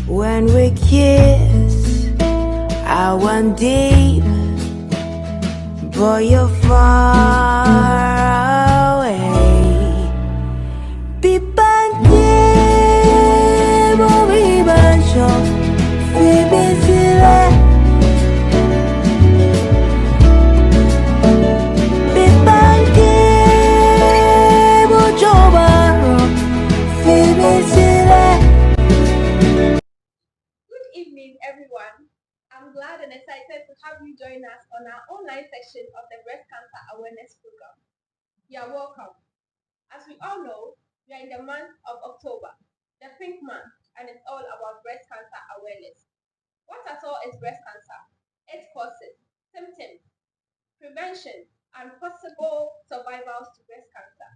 When we kiss, I went deep, but you're far away. Be banking, be banking, be Good evening, everyone. I'm glad and excited to have you join us on our online section of the Breast Cancer Awareness Program. You are welcome. As we all know, we are in the month of October, the pink month, and it's all about breast cancer awareness. What at all is breast cancer? Its causes, symptoms, prevention, and possible survivals to breast cancer.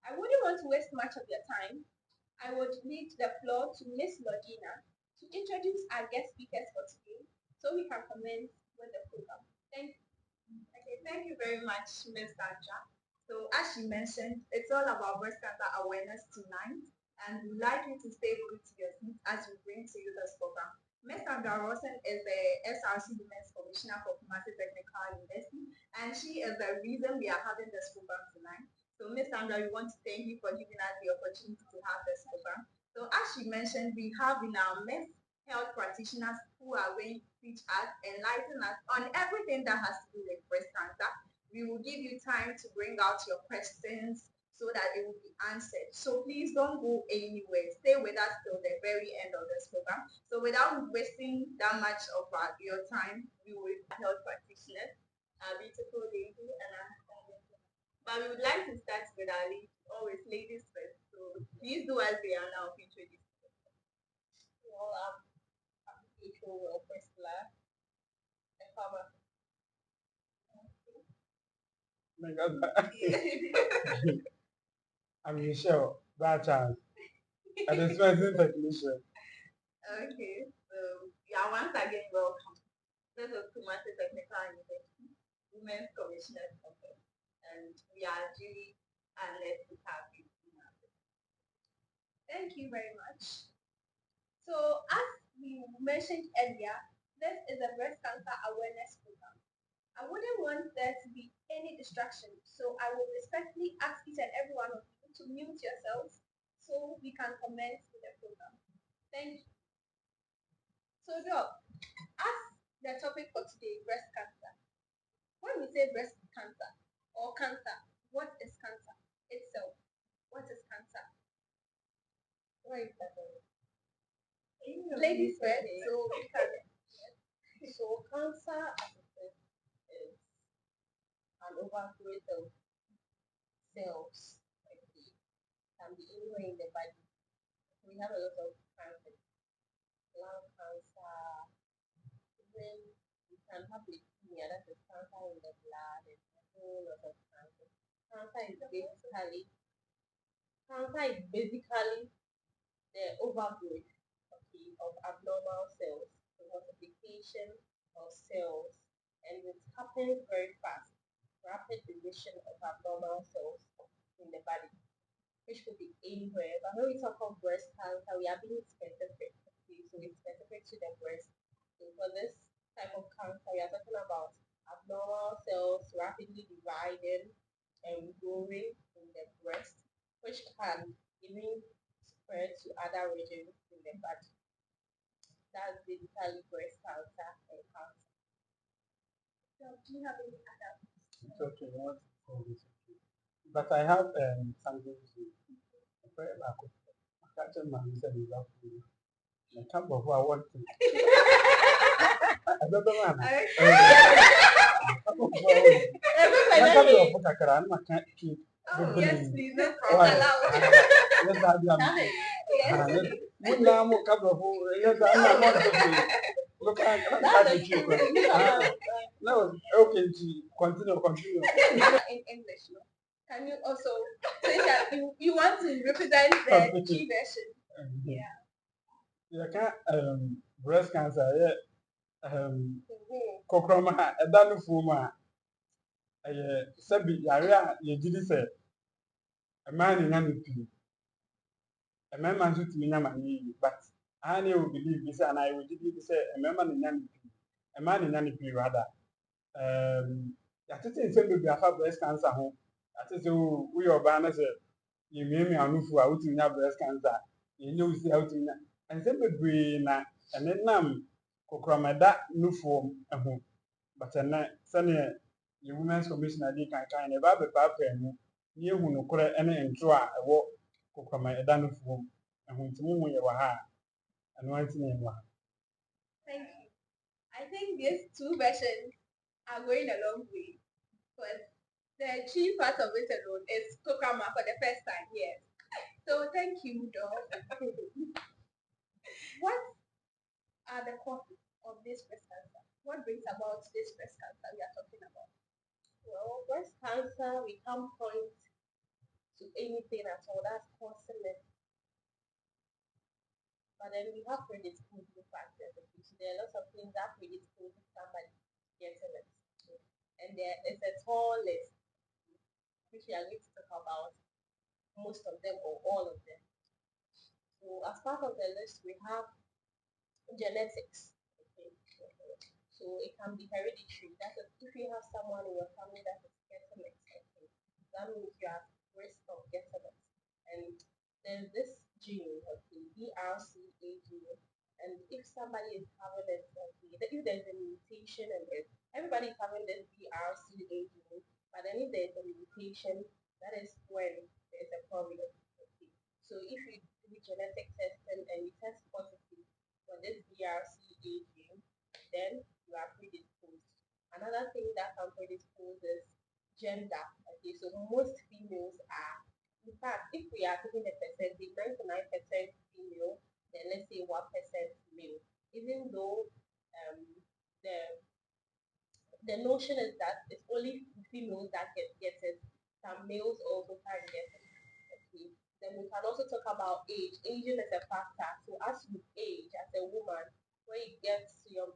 I wouldn't want to waste much of your time. I would leave the floor to Miss Lodina to introduce our guest speakers for today so we can commence with the program. Thank you. Okay, thank you very much, Ms. Sandra. So as she mentioned, it's all about breast cancer awareness tonight, and we'd like you to stay glued to your seats as we bring to you this program. Ms. Sandra Rawson is the SRC Women's Commissioner for Kumasi Technical University, and she is the reason we are having this program tonight. So Ms. Sandra, we want to thank you for giving us the opportunity to have this program. So as she mentioned, we have in our midst health practitioners who are going to teach us, enlighten us on everything that has to do with breast cancer. We will give you time to bring out your questions so that it will be answered. So please don't go anywhere. Stay with us till the very end of this program. So without wasting that much of your time, we will health practitioners, our beautiful lady, and our but we would like to start with our ladies, always ladies first. So please do as they are now introduced. Well, April Priscilla, a farmer. I'm Michelle, that child. And it's present technician. Okay, so yeah, once again, welcome. This is Kumasi Technical University Women's Commissioner's Office, and we are duly and let's have you. Thank you very much. So as we mentioned earlier, this is a breast cancer awareness program. I wouldn't want there to be any distraction, so I will respectfully ask each and every one of you to mute yourselves so we can commence with the program. Thank you. So Doc, as the topic for today, breast cancer. When we say breast cancer or cancer, what is cancer itself? What is cancer? Right. Ladies first, so we can. So cancer as I said, is an overgrowth of cells. It can be anywhere in the body. We have a lot of cancer, lung cancer, even we can have leukemia, that is cancer in the blood, and a whole lot of cancer. Cancer is basically the overgrowth, okay, of abnormal cells, the multiplication of cells, and it happens very fast, rapid division of abnormal cells in the body, which could be anywhere. But when we talk of breast cancer, we are being specific, okay, so it's specific to the breast. So for this type of cancer, we are talking about abnormal cells rapidly dividing and growing in the breast, which can even spread to other regions in the body. That's basically breast cancer and cancer. So do you have any other? It's okay, not always okay. But I have something to say. I can't tell my reason is up to you. I can't before I want to. I don't know, man. Oh, yes, please. No Why? problem. No, okay, continue. In English, no? Can you also say that you want to represent the G version? Yeah. You can't breast cancer, kokroma, a danu fuma, sabi, yarea, ye did say, a man in Yanupi, a man to me, but I will believe this and I will give you say a man in any rather. That is in some of have breast cancer home. That is we are banners. You mean me on who out in your breast cancer. You know, see out in and some brain and then Kokramada no form a home. But a night, Sunny, the Women's Commissioner, they can kind of have a papa and you who no correct any intro a walk Kokramada no form and when to move your ha and one thing. Thank you. I think these two versions are going a long way because the chief part of it alone is Kokama for the first time, yes. So thank you, Dog. What are the causes of this breast cancer? What brings about this breast cancer we are talking about? Well, breast cancer, we can't point to anything at all that's causing it. But then we have predisposing factors. Okay? So there are lots of things that predispose somebody getting it. Okay? And there is a tall list, which we are going to talk about most of them or all of them. So as part of the list, we have genetics. Okay? So it can be hereditary. That is, if you have someone in your family that is getting it, okay, that means you have risk of getting it. And there's this gene, okay, BRCA gene. And if somebody is having it, okay, if there's a mutation in it, everybody is having this BRCA gene, but then if there's a mutation, that is when there's a problem. Okay. So if you do genetic testing and you test positive for this BRCA gene, then you are predisposed. Another thing that can predispose is gender. Okay, so most females are, in fact, if we are taking the percentage, 99% female, then let's say 1% male. Even though the the notion is that it's only females that can get it, some males also can get it. Okay. Then we can also talk about age. Aging is a factor. So as you age as a woman, when you get to your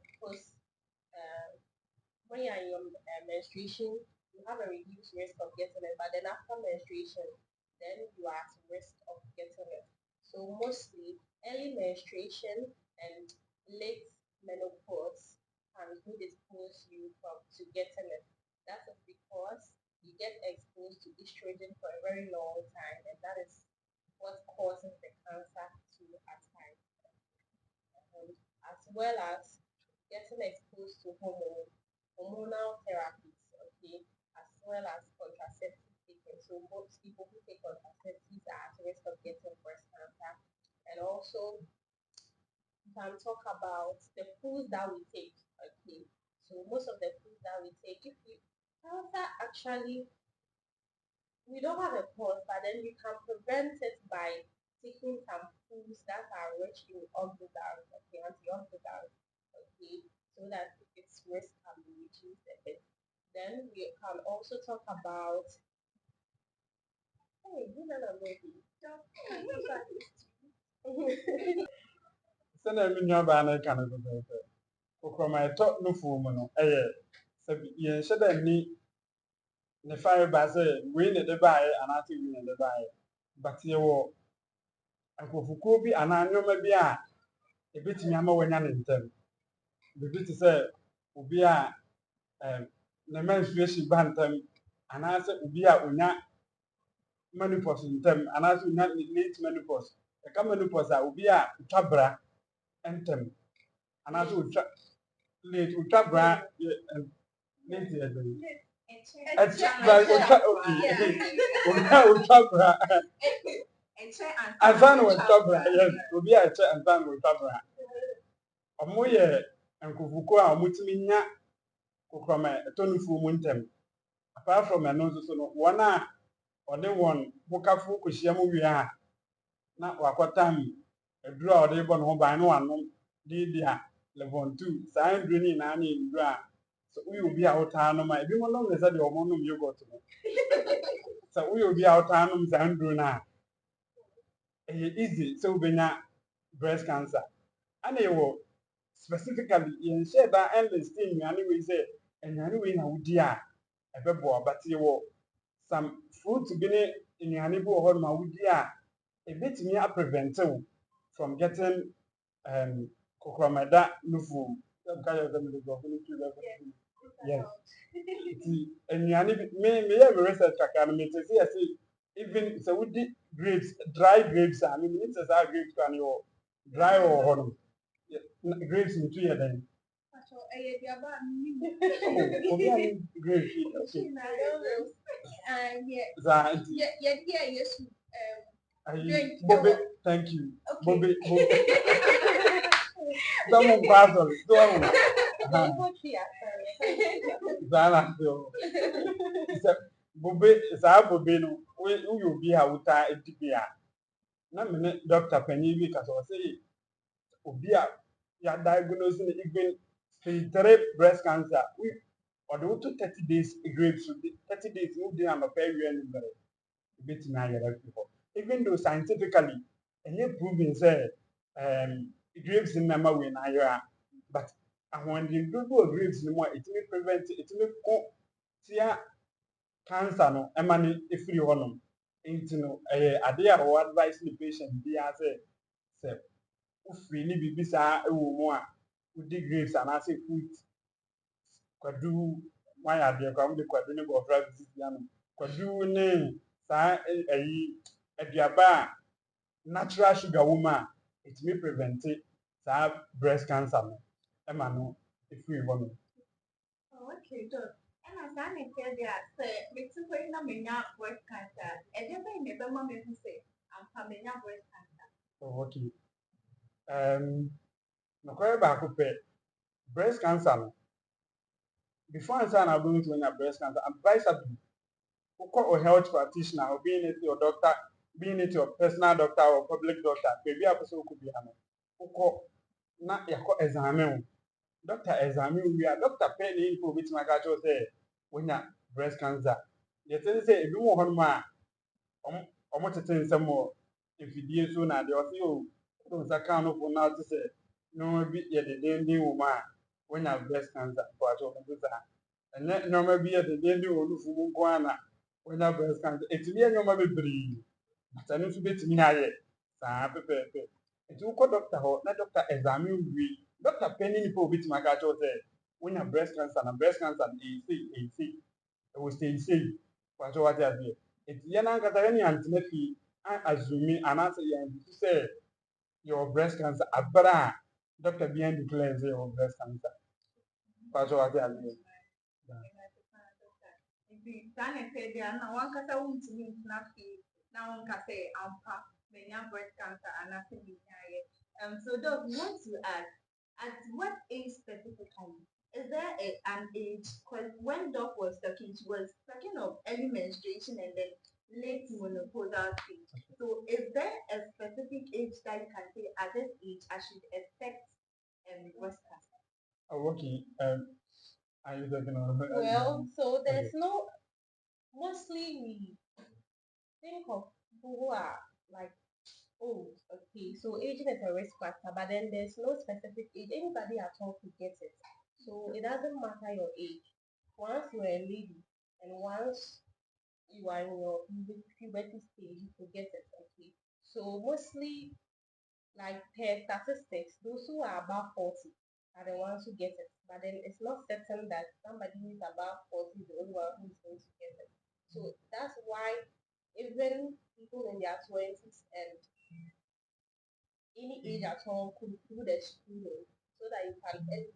when you're in your menstruation, you have a reduced risk of getting it, but then after menstruation, then you are at risk of getting it. So mostly early menstruation and late menopause can predispose you to getting it. That is because you get exposed to estrogen for a very long time, and that is what causes the cancer to attack. As well as getting exposed to hormonal therapies, okay, as well as contraceptive taking. So most people who take contraceptives are at risk of getting breast cancer. And also, we can talk about the foods that we take, okay. So most of the foods that we take, if we cancer actually, we don't have a cause, but then you can prevent it by taking some foods that are rich in oxidants, okay, antioxidants, okay, so that its risk can be reduced a bit. Then we can also talk about, hey, you know, maybe. Send a million banner can of the my top no fool, yen said I need the fire bass, win the buy, and I think win the buy. But you will, and Kofukobi and I know maybe a bit me, I'm when I'm in them. The bit is will be a the menstruation bantam, and I said, will be a menopause in them, and as we not late menopause. The come menopause will be a tabra and them, and as we late tabra and late. Tabra. And son with tabra, yes, will be a check and son with tabra. A moye and Kufuko are mutiminya from a tonifu muntem. Apart from a nose, one or the one Bokafu Kushiamu we are. Not Wakotam, a draw the bon home by no one, Didia, Levon 2, sign drinking Annie in dra. So we will be out town. My everyone knows that your monum you got to me. So we will be out town, Sandruna. Easy, so we breast cancer. And they will specifically in share that endless thing, anyway, say, and anyway, now, dear, a bebo, but you will some fruit to be in your neighborhood, my dear. A bit me a prevent from getting Kokromeda nufu. Yes. Nnuane bi me yɛ me research kakra no me te sɛ yɛse even sɛ wodi grapes dry grapes a me menim sɛ saa grapes kora no yɛwɔ dry wɔ hɔ no grapes ntu yɛ dɛn obi a ne grapes yi saa nti bobe thank you bobe sɛ mo nkɔ asɔre so ɔho saa na ase hɔ sɛ bobe saa bobe no woyɛ obi a wotaa edi bi a na me ne doctor panyin bi kasa ɔsɛ obi a ya diagnose no even stage 3 breast cancer ɔde woto 30 days grapes 30 days wo di anɔpa awie anwummere ebetumi ayɛrɛ fi hɔ even though scientifically ɛnyɛ proven sɛ grapes no ma wei na ayɛ but ahoɔden dodo wɔ grapes no mu a etumi prevent etumi ko tia cancer no ɛma no efiri hɔnom nti no ɛyɛ ade a wɔ advice the patient biara sɛ wofiri ne biribi saa ɛwɔ mu a wodi grapes anaasɛ fruit kwadu wayɛ adeɛ kwa wode kwadu ne bɔfra bisisi ano kwadu ne saa aduaba a natural sugar wɔ mu a etumi prevent saa breast cancer no ɛma no efiri hɔnom. Okay, good. And as I said, say, it's going to be breast cancer. And then I never mind to say, I'm coming breast cancer. Oh, okay. Nokɔyɛ baako pɛ breast cancer no before I say I'm going to win breast cancer, advice to wokɔ a health practitioner or being it your doctor, being it your personal doctor or public doctor, maybe a person could be a wokɔ na yɛkɔ examine doctor examine we are doctor pay the info which my catch say when you breast cancer. You say if you want ma omo tete nsɛm wɔ mfidie so na de ɔse o to nsa kan no for now to say no bi yɛ dedenden wɔ ma when you breast cancer for acho ko sa ɛnɛ nneɛma bi yɛ dedenden wɔ no fu mu nko ana when you breast cancer etimi yɛ nneɛma bebree but ɛno nso betimi ayɛ saa pɛpɛɛpɛ nti wokɔ doctor hɔ na doctor examine we doctor penny people bit my catch say when you breast cancer na breast cancer say it will say what what are there it yana kata any antinefi I assume and answer you say your breast cancer abra doctor behind declare say your breast cancer what what are there Dane said there now one kasa won't mean snappy now one kasa ampa menya breast cancer and nothing so Doc, we want to ask at what age specifically? Is there an age? Because when Doc was talking, she was talking of early menstruation and then late menopausal stage. So is there a specific age that you can say at this age I should expect breast cancer? Oh, okay. Are you talking about? Well, so there's no. Mostly we think of people who are like old. Okay, so aging is a risk factor, but then there's no specific age. Anybody at all could get it. So it doesn't matter your age. Once you're a lady and once you are in your puberty stage, you could get it. Okay. So mostly, like per statistics, those who are above 40 are the ones who get it. But then it's not certain that somebody who is above 40 is the only one who is going to get it. So that's why even people in their 20s and any age at all could do the screening so that you can get it.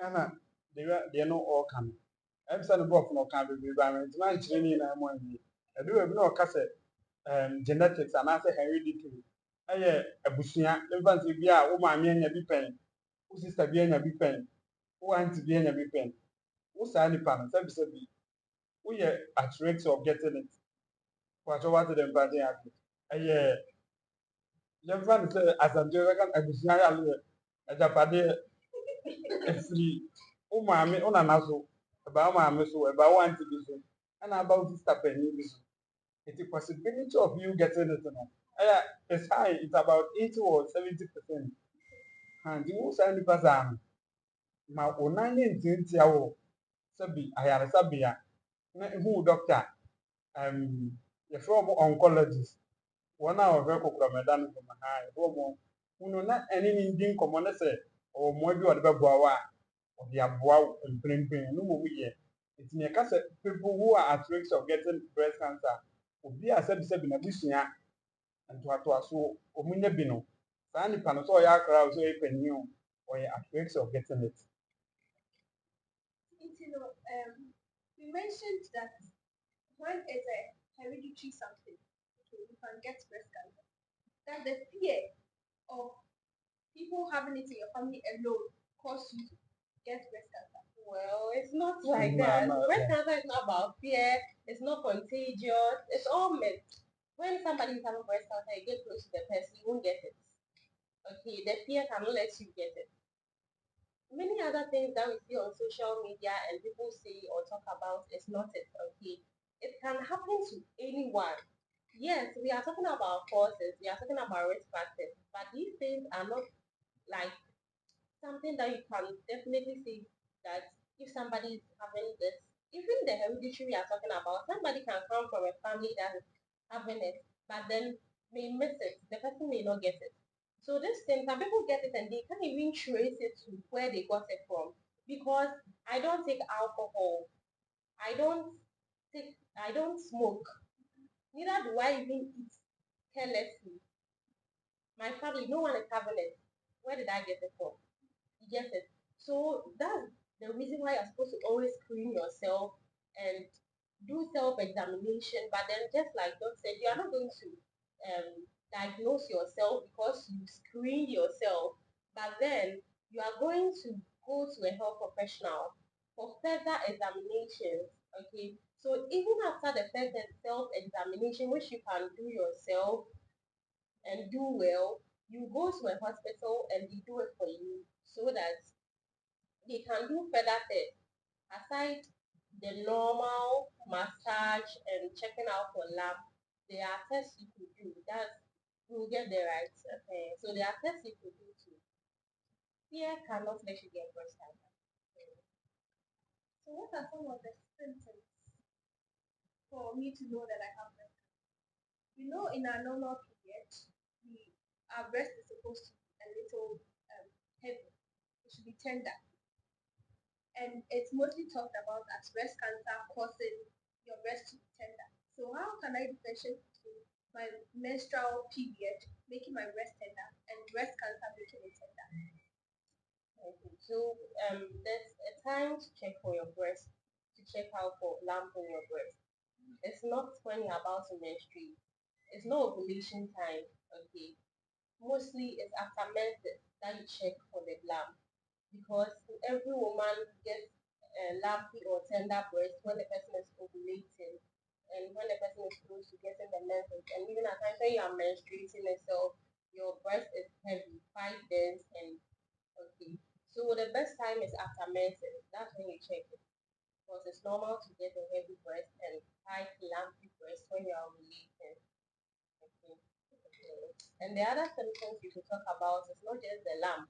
Anna, they know all can. I'm saying about no can be environment. Man, training and money. I do have no cassette. Genetics and answer hereditary. A bushia, infants will be a woman, me and a bipen. Who sister be a bipen. Who auntie be a bipen. Who sign the panel, service. We are at risk of getting it. What them party at it. Young man say, as I'm doing a bushia, as a party, a free. Oh, mammy, on an asso. About my so about one to be so. And about this happening. It's a possibility of you getting it. It's high, it's about 80 or 70%. And you sign the person. My own 19 hour. Sabi, I have a sabia. Who doctor? You're from oncologist. one hour of Kokoramedan from a high homo. Uno not any Indian common say, or more do at Babawa, or the Abwa and Pring, no more yet. It's near Cassa people who are at risk of getting breast cancer. Will be a said in a bushia and to us so Omunia Bino. Sandy Panasoya crowd so open you or at risk of getting it. You mentioned that when it's a hereditary something, okay, you can get breast cancer. That the fear of people having it in your family alone cause you to get breast cancer. Well, it's not like that. Breast cancer is not about fear. It's not contagious. It's all myth. When somebody is having breast cancer, you get close to the person, you won't get it. Okay, the fear cannot let you get it. Many other things that we see on social media and people say or talk about is not it. Okay, it can happen to anyone. Yes, we are talking about causes, we are talking about risk factors, but these things are not like something that you can definitely say that if somebody is having this, even the hereditary we are talking about, somebody can come from a family that is having it, but then may miss it. The person may not get it. So this thing, some people get it and they can't even trace it to where they got it from. Because I don't take alcohol, I don't smoke, neither do I even eat carelessly. My family, no one is having it. Where did I get it from? You get it. So that's the reason why you're supposed to always screen yourself and do self-examination. But then just like Doc said, you are not going to diagnose yourself because you screened yourself. But then you are going to go to a health professional for further examinations. Okay. So even after the first self-examination, which you can do yourself and do well, you go to a hospital and they do it for you so that they can do further tests aside the normal massage and checking out for lab. There are tests you could do. That's you'll get there, right? Okay. So there are tests you could do too. Fear cannot let you get breast cancer. So what are some of the symptoms for me to know that I have breast cancer? You know, in our normal period, our breast is supposed to be a little heavy. It should be tender. And it's mostly talked about as breast cancer causing your breast to be tender. So how can I differentiate between my menstrual period making my breast tender and breast cancer making it tender? Okay. So there's a time to check for your breast, to check out for lump in your breast. It's not when you're about to menstruate. It's not ovulation time. Okay. Mostly it's after menses that you check for the lump, because every woman gets a lumpy or tender breast when the person is ovulating and when the person is close to getting the menses, and even at times when you are menstruating itself, your breast is heavy, quite dense, and okay. So the best time is after menses. That's when you check it, because it's normal to get a heavy breast and tight lumpy breast when you are ovulating. Okay. And the other symptoms you could talk about is not just the lump.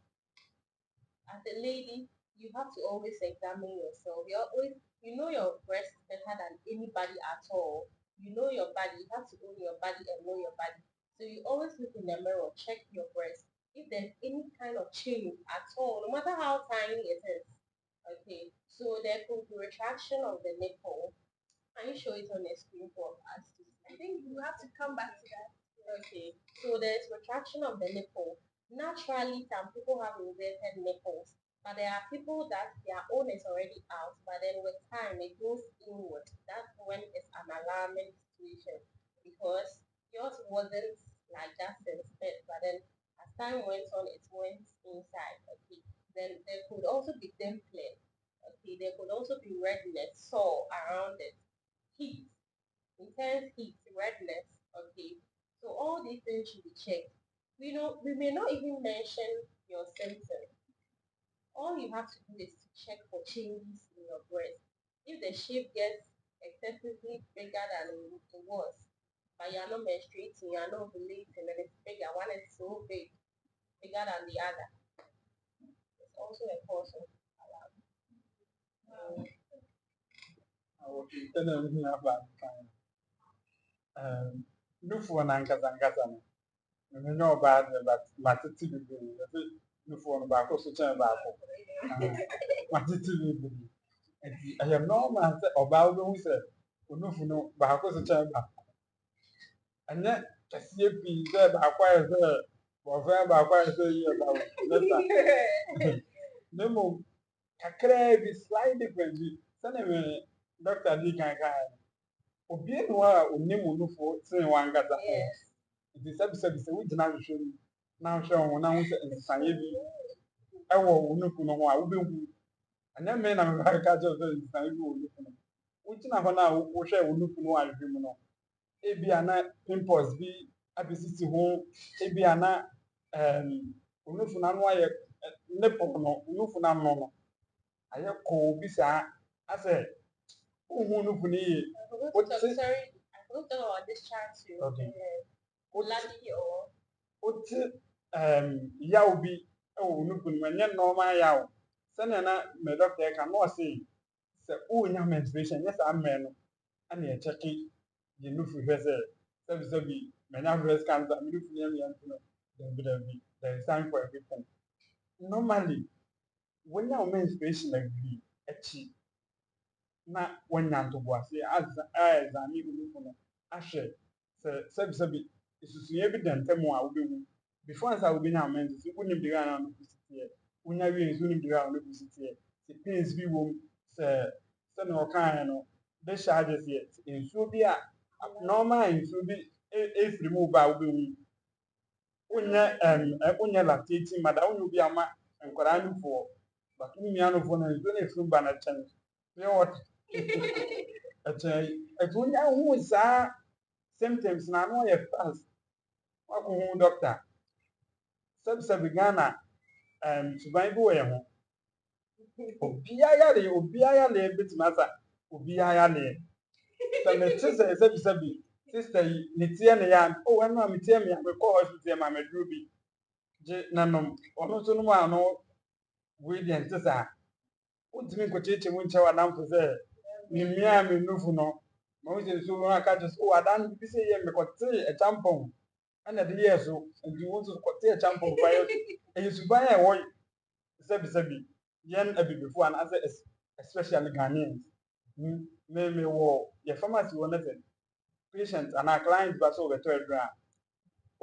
As a lady, you have to always examine yourself. You know your breast better than anybody at all. You know your body. You have to own your body and know your body. So you always look in the mirror, check your breast. If there's any kind of change at all, no matter how tiny it is. Okay. So there could be retraction of the nipple. Can you show it on the screen for us to see? I think you have to come back to that. Okay, so there's retraction of the nipple. Naturally, some people have inverted nipples, but there are people that their own is already out, but then with time it goes inward. That's when it's an alarming situation, because yours wasn't like that since birth, but then as time went on, it went inside. Okay, then there could also be dimpling. Okay, there could also be redness, sore around it, heat, intense heat, redness. Okay, so all these things should be checked. We may not even mention your symptoms. All you have to do is to check for changes in your breast. If the shape gets excessively bigger than it was, but you are not menstruating, you are not ovulating, and it's bigger, one is so big, bigger than the other, it's also a cause of alarm. Okay, then I'm here about time. nufoɔ no ankasa no menyɛ ɔbaa deɛ but matete bebree ɛsɛ nufoɔ no baako so kyɛn baako matete bebree nti ɛyɛ normal sɛ ɔbaa wobɛhu sɛ onufu no baako so kyɛn baako ɛnyɛ kɛseɛ pii sɛ baako ayɛ sɛ bɔfɛn baako ayɛ sɛ yie ba wo nɛsa na mmom kakraa bi slight difference bi sɛne me doctor di kan kan obiara ni hɔ a onim onufoɔ sen wankasa nti sɛbisɛbi sɛ wogyina ahwehwɛ mu na ahwɛ wo ho na ho sɛ nsesaeɛ bi ɛwɔ onufu no ho a wobɛhu ɛnyɛ me na mebɛka kyerɛ sɛ nsesaeɛ bi wɔ onufu no wogyina hɔ no a wohwɛ onufu no ahwehwɛ mu no ebi ana pimples bi abɛsisi ho ebi ana onufu n'ano ayɛ nipple no onufu n'ano no ayɛ kɔɔ bi saa asɛ wohu onufu no yie I forgot to talk about this chart too. Okay. Bloody or wote yaw bi wɔ onufu no mu ɛnyɛ normal yaw sɛnea na me doctor ɛka na ɔse sɛ wonya menstruation nyɛ saa mmɛn no ana yɛkyɛke yɛ nufu hwɛ sɛ sɛbisɛbi manya breast cancer me nufu no yɛmmiɛnto no dabi there is time for everything normally wonya wo menstruation awie akyi na woanya ntoboase ɛzame onufu no ahwɛ sɛ sɛbisɛbi esusuiɛ bi da ntam a wobɛwu before ansa wobɛnya wo menstruation wonim deɛ a onufu si teɛ wonya wie nso wonim deɛ a onufu si teɛ sɛ pains bi wɔ mu sɛnea ɔkaeɛ no discharges yɛ nsuo bi a normal nsuo bi efiri mu ba a wobɛwu wonyɛ lactating mother wonyɛ obi ama nkwadaa nufoɔ but wo nua nufoɔ no nsuo no efiri mu ba no kyɛn pure water ɛkyɛn ɛti wonya hu saa symptoms na ano yɛ fast wakɔ hu doctor sɛbisɛbi Ghana suban bi wɔ yɛn ho obiara yare betumi asa obiara yare sɛ mete sɛ sɛbisɛbi sister yi ne tie ne ya ɛno a metie me ya mekɔ hospital ma meduro bi gye nanom ɔno nso no mu a no wei deɛ nte saa wontumi nkɔkyekyɛ mu nkyɛ w'adamfo sɛ menua a menufu no ma wo sɛ nsuo no aka gye so adan bi sɛ yɛ mekɔtee ɛkyampɔn ɛna de yɛɛ so nti wo nso kɔtee ɛkyampɔn fa yɛ so ɛyɛ suban a ɛwɔ sɛbisɛbi yɛn abibifo anaasɛ especially Ghanaians me wɔ yɛ pharmacy wɔ ne sɛ patient anaa client ba sɛ wɔbɛtɔ aduro a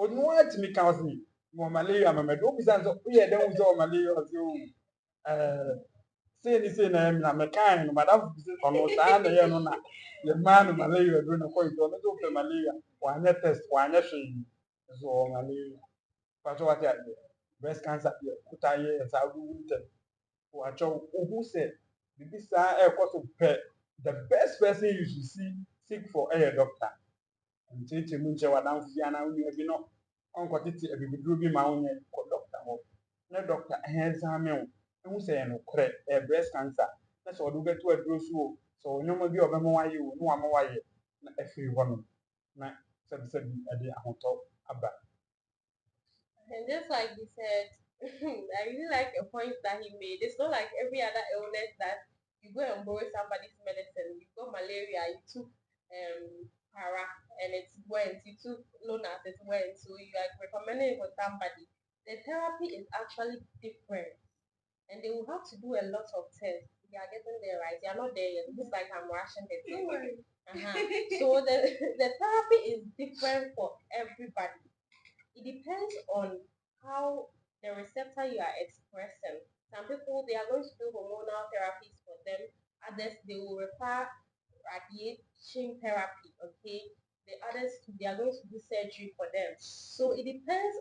ɔno atumi ka wo se wɔ malaria mamɛdo wobisa sɛ woyɛ dɛn wo sɛ wɔ malaria ɔse o sei na ɛmi na mekae no madamfo bi sɛ ɔno saa na ɛyɛ no na yɛmaa no malaria aduro na kɔyi sɛ ɔno sɛ wopɛ malaria wanyɛ test wanyɛ hwee nso ɔwɔ malaria fa sɛ wate adeɛ breast cancer deɛ wotaa yɛ saa wowu ntɛm wakyɛw wohu sɛ biribi saa ɛrekɔ so pɛ the best person you should seek for ɛyɛ doctor nkyerɛkyerɛ mu nkyɛ w'adamfo bi anaa wonua bi no ɔnkɔtete abibiduro bi ma wonyɛ kɔ doctor hɔ na doctor ɛhɛnsame wo ehu sɛ ɛyɛ nokorɛ ɛyɛ breast cancer na sɛ ɔde wobɛto aduro so o sɛ ɔwɔ nneɛma bi a ɔbɛma wayɛ o ne wama wayɛ na afiri hɔ no na sɛbisɛbi ɛde ahotɔ aba. And just like he said, I really like a point that he made. It's not like every other illness that you go and borrow somebody's medicine. You got malaria, you took para and it went. You took lonas, it went. So you are recommending it for somebody. The therapy is actually different, and they will have to do a lot of tests. They are getting there right. They are not there yet. It's like I'm rushing the thing. So the therapy is different for everybody. It depends on how the receptor you are expressing. Some people, they are going to do hormonal therapies for them. Others, they will require radiation therapy, okay? The others, they are going to do surgery for them. So it depends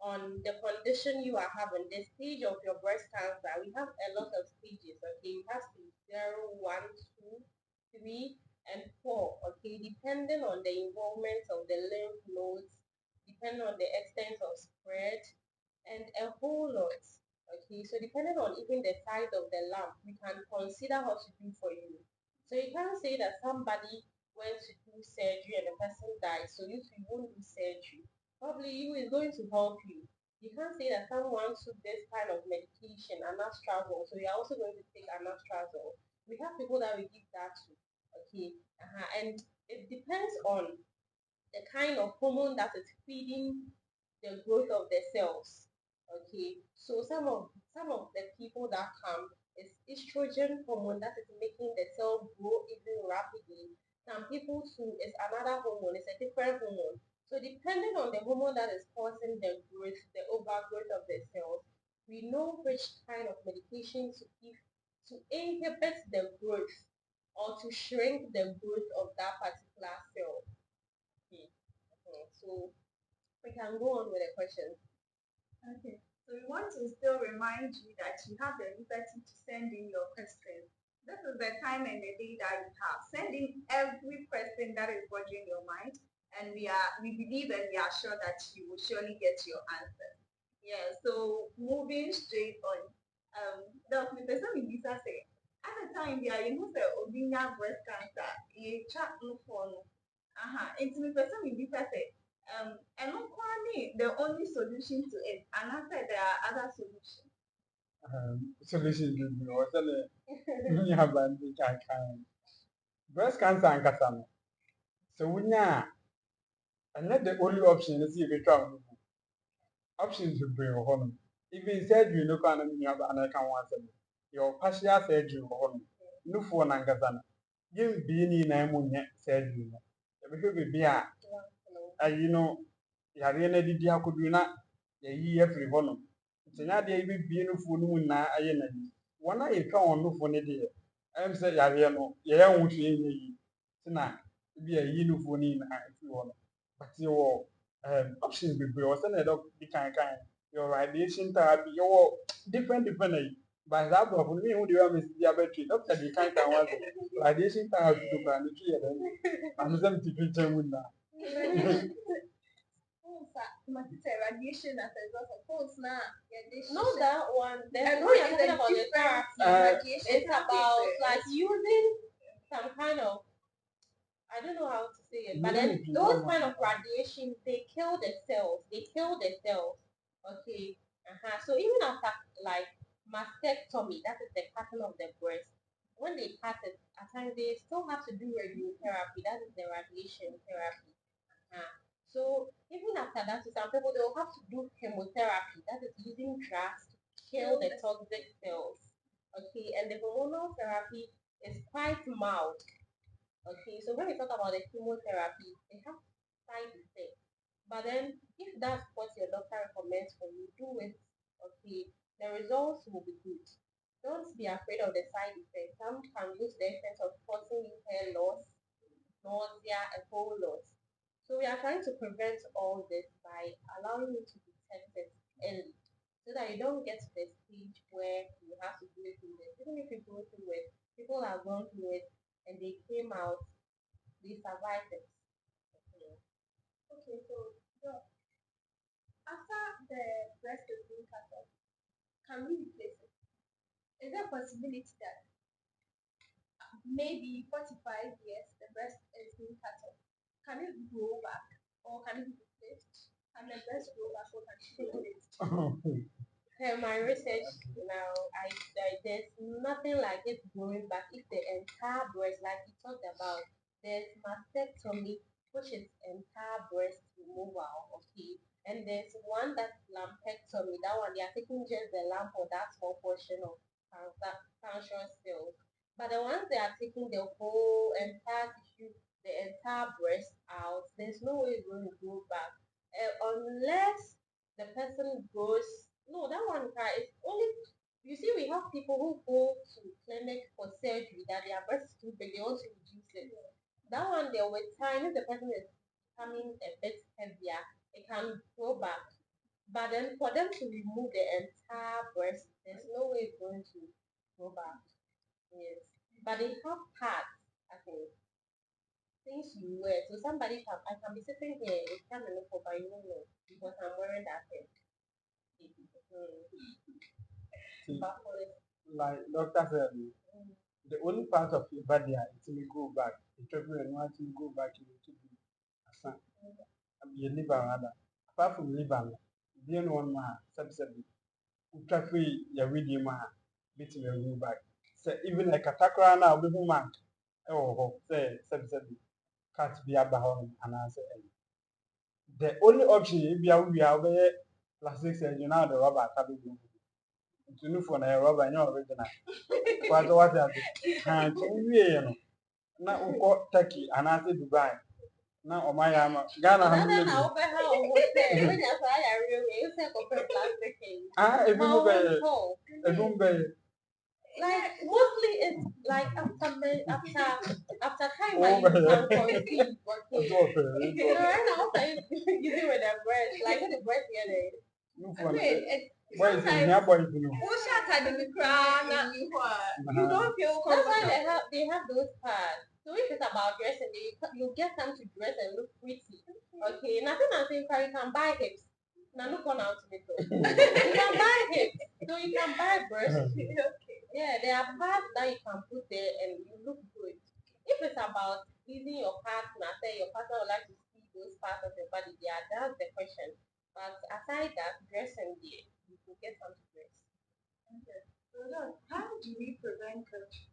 on the condition you are having, the stage of your breast cancer. We have a lot of stages, okay? We have stage 0, 1, 2, 3, and 4, okay? Depending on the involvement of the lymph nodes, depending on the extent of spread, and a whole lot. Okay, so depending on even the size of the lump, we can consider what to do for you. So you can't say that somebody went to do surgery and the person died, so you won't do surgery. Probably you is going to help you. You can't say that someone took this kind of medication, anastrozole, so you're also going to take anastrozole. We have people that we give that to. Okay, and it depends on the kind of hormone that is feeding the growth of the cells. Okay, so some of the people that come is estrogen hormone that is making the cell grow even rapidly. Some people too is another hormone, it's a different hormone. So depending on the hormone that is causing the growth, the overgrowth of the cells, we know which kind of medication to give to inhibit the growth or to shrink the growth of that particular cell. Okay. So we can go on with the questions. Okay. So we want to still remind you that you have the liberty to send in your questions. This is the time and the day that you have. Send in every question that is bothering your mind, and we believe and we are sure that you will surely get your answer. Yeah. So moving straight on. The person in Lisa say, at the time we are say Obinia breast cancer, you chat no phone. It's the person in Lisa say. And the only solution to it, and I said there are other solutions. Solution to be what's the breast cancer and cancer. So we now, and not the only option is if you try options to bring home. Even surgery, no can have an account once your partial surgery home. No for Nankasana. Give being in a surgery. If be you know, yare na didi akuduna yayi afiri hɔ no nti nya de bi bie no fu no mu na aye na yi wona ye twa won no fu ne de em sɛ yare no ye ya hu hwe nye yi tina bi yayi no fu ni na afiri hɔ no but you options be wɔ sɛ na doc di kan your radiation therapy your different ayi but that bro for me who dey am is dia battery doctor di kan wa radiation therapy to plan to ye dem am sem ti fi chen mu na Radiation as a result of pulse now. Not that one. There's And one what you're is talking about the therapy. radiation? It's about like using some kind of, I don't know how to say it, but then those kind of radiation, they kill the cells. Okay. So even after like mastectomy, that is the cutting of the breast, when they cut it, at times they still have to do radiotherapy. That is the radiation therapy. So even after that, to some people they will have to do chemotherapy. That is using drugs to kill the toxic cells. Okay, and the hormonal therapy is quite mild. Okay, so when we talk about the chemotherapy, it has side effects. But then, if that's what your doctor recommends for you, do it. Okay, the results will be good. Don't be afraid of the side effects. Some can go to the extent of causing you hair loss, nausea, and whole lot. So we are trying to prevent all this by allowing you to detect it early, so that you don't get to the stage where you have to go through this. Even if you go through it, people have gone through it and they came out, they survived it. Okay, so after the breast is being cut off, can we replace it? Is there a possibility that maybe 45 years the breast is being cut off? Can it grow back or can it be replaced? Can the breast grow back or can it be replaced? My research now, there's nothing like it growing back if the entire breast, like we talked about, there's mastectomy, which is entire breast removal, okay, and there's one that's lumpectomy. That one they are taking just the lump or that small portion of cancerous cells. But the ones they are taking the whole entire tissue, the entire breast out, there's no way it's going to grow back unless the person goes. No, that one is only. You see, we have people who go to clinic for surgery that their breast is too big, they want to reduce it. That one there with time, if the person is becoming a bit heavier, it can go back. But then for them to remove the entire breast, there's no way it's going to go back. Yes. But they have parts, I think. Things you wear. So I can be sitting here, it can look for, but you won't know because I'm wearing that thing. like doctor said, the only part of your body it will go back. The trouble and once you go back, you to be a son. Your liver rather. Apart from liver, the only one man subsidy. Traffic your reading man, bit will go back. So even like a takra now, baby man, oh, say subsidy. Can't be about and answer. The only option we are plastic surgery now the rubber tabi go. To look for na rubber no original. What that? And we no. Na uko Turkey and I Dubai. Na o my Ghana Nana hamle. na ope ha owo say when you say I real you say compare plastic cake. Ah, if you be No. Like mostly it's like after time Oh, you can but conceive, it's okay. okay. So right now okay using with the breast, like the breast here. Look I for mean, boys in sometimes here, boys, you know. who shot at the crown, you don't feel That's why comfortable. they have those pads. So if it's about dressing, you get time to dress and look pretty. Okay, nothing I'm saying you can buy hips. Now look on out to me. You can buy hips. So you can buy breasts. Yeah, there are parts that you can put there and you look good. If it's about pleasing your partner, say your partner would like to see those parts of your body, yeah, that's the question. But aside that, dressing there, you can get some to dress. How do we prevent culture?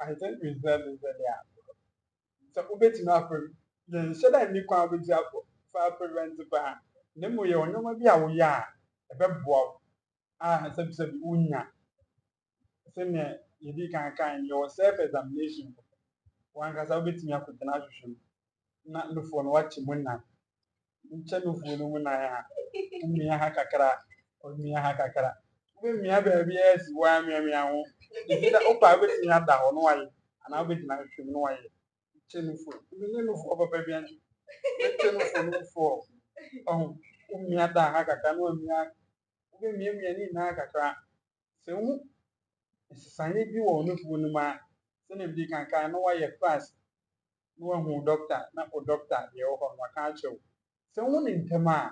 I think we said is that yeah. So ubet na for the said I need kwa be for prevent ba. Nemo ye onyo bi a wo ya e be boa. Ah, sabi unya. Sene yedi kan your self examination. Wan ka sa ubet mi akotena hwehwem. Na nufo no wachi munna. Nche nufo no munna ya. Umia ha kakra. Umia ha kakra. Umia ba bi esi wa mia ho. Isi da opa ubet mi ada ho no waye. Ana ubet na hwehwem no waye. Chenufo. Nufo papa bi anju. Chenufo. Oh, umia da ha kakra no umia. Umia ni na kakra. Se hu sanye bi wo nufo no ma. Se na bi kankan no waye fast. No hu doctor na o doctor ye wo ho waka achew. Se hu ni ntema.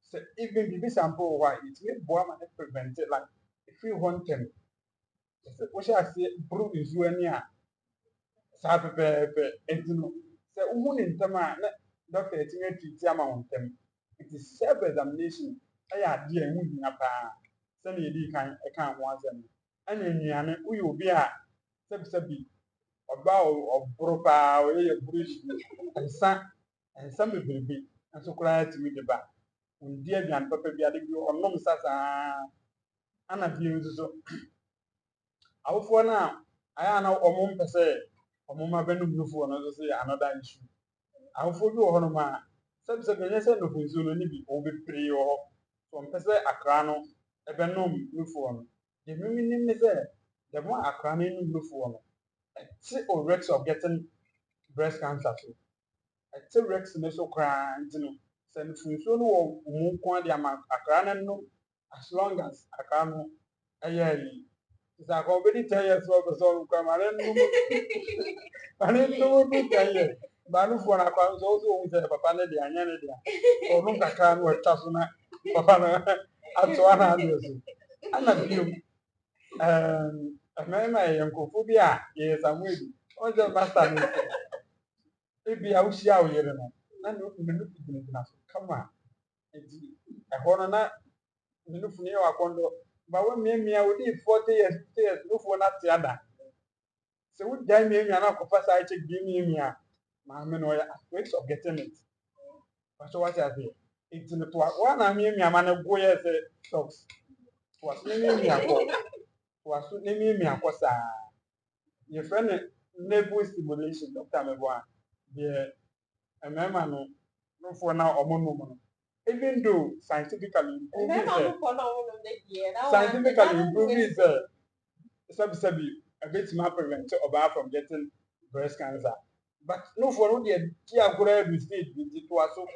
Se even bi sample why it may boa ma prevent it like if you want them. Se wo sha se bru izu ani a saa pɛpɛɛpɛ nti no sɛ wohu ne ntɛm a na doctor atumi atreat ama wo ntɛm nti self examination ɛyɛ adeɛ a ɛho hia paa sɛnea yɛdii kan ɛka ho asɛm no ɛna nnuane woyɛ obi a sɛbisɛbi ɔbaa ɔboro paa ɔyɛ yɛboro yi nsa bebrebe nso koraa atumi de ba ɔndi aduane papa bi ade bi ɔnom nsa saa ana bio nso so awofoɔ no a ayɛ a na ɔmo mpɛ sɛ ɔmo ma bɛnum nufoɔ no nso so yɛ another issue awofoɔ bi wɔ hɔnom a sɛbisɛbi ɛnyɛ sɛ nufo nsuo no ne bi ɔwɔ bebree wɔ hɔ so ɔmpɛ sɛ akwaraa no ɛbɛnom nufoɔ no deɛ mímí nim ne sɛ the more akwaraa no enum nufoɔ no ɛte o risk of getting breast cancer so ɛte risk ne so koraa nti no sɛ nufo nsuo no wɔ ɔmo nko ade ama akwaraa no nom as long as akwaraa no ɛyɛ ayi sɛ akwaraa ɔbɛdi 10 years wɔ pɛ sɛ ɔno koraa ma ne nom do 10 years baanufoɔ no akwaraa nso ɔwɔ sɛ ohun sɛ papa ne deɛ anyɛ ne deɛ ɔnom kakra no ɛtwa so na papa no atoa na adeɛ so ana bio mmarima yɛyɛ nkurɔfoɔ bi a yɛyɛ samuel ɔn sɛ master no ebi a wohyia wo yere no na ne nufu gyinagyina so kama nti ɛhɔ no na ne nufu no yɛ wakɔndɔ ba wɔmiamia wodi 40 years 50 years nufoɔ no ate ada sɛ wogyae miamia no akɔfa saa kyɛ bi miamia maame no ɔyɛ afraid of getting it ɔhyɛ wate aseɛ nti no toa wana miamia ma no go yɛ sɛ stocks toa so ne miamia kɔ saa yɛfrɛ no navel stimulation doctor mɛbɔ a deɛ mmarima no nufoɔ na ɔmo nom no even though scientifically improving sɛ sɛbisɛbi ɛbɛtumi prevent ɔbaa from getting breast cancer but nufoɔ no deɛ ti agorɔ ɛdu stage bi ti toa so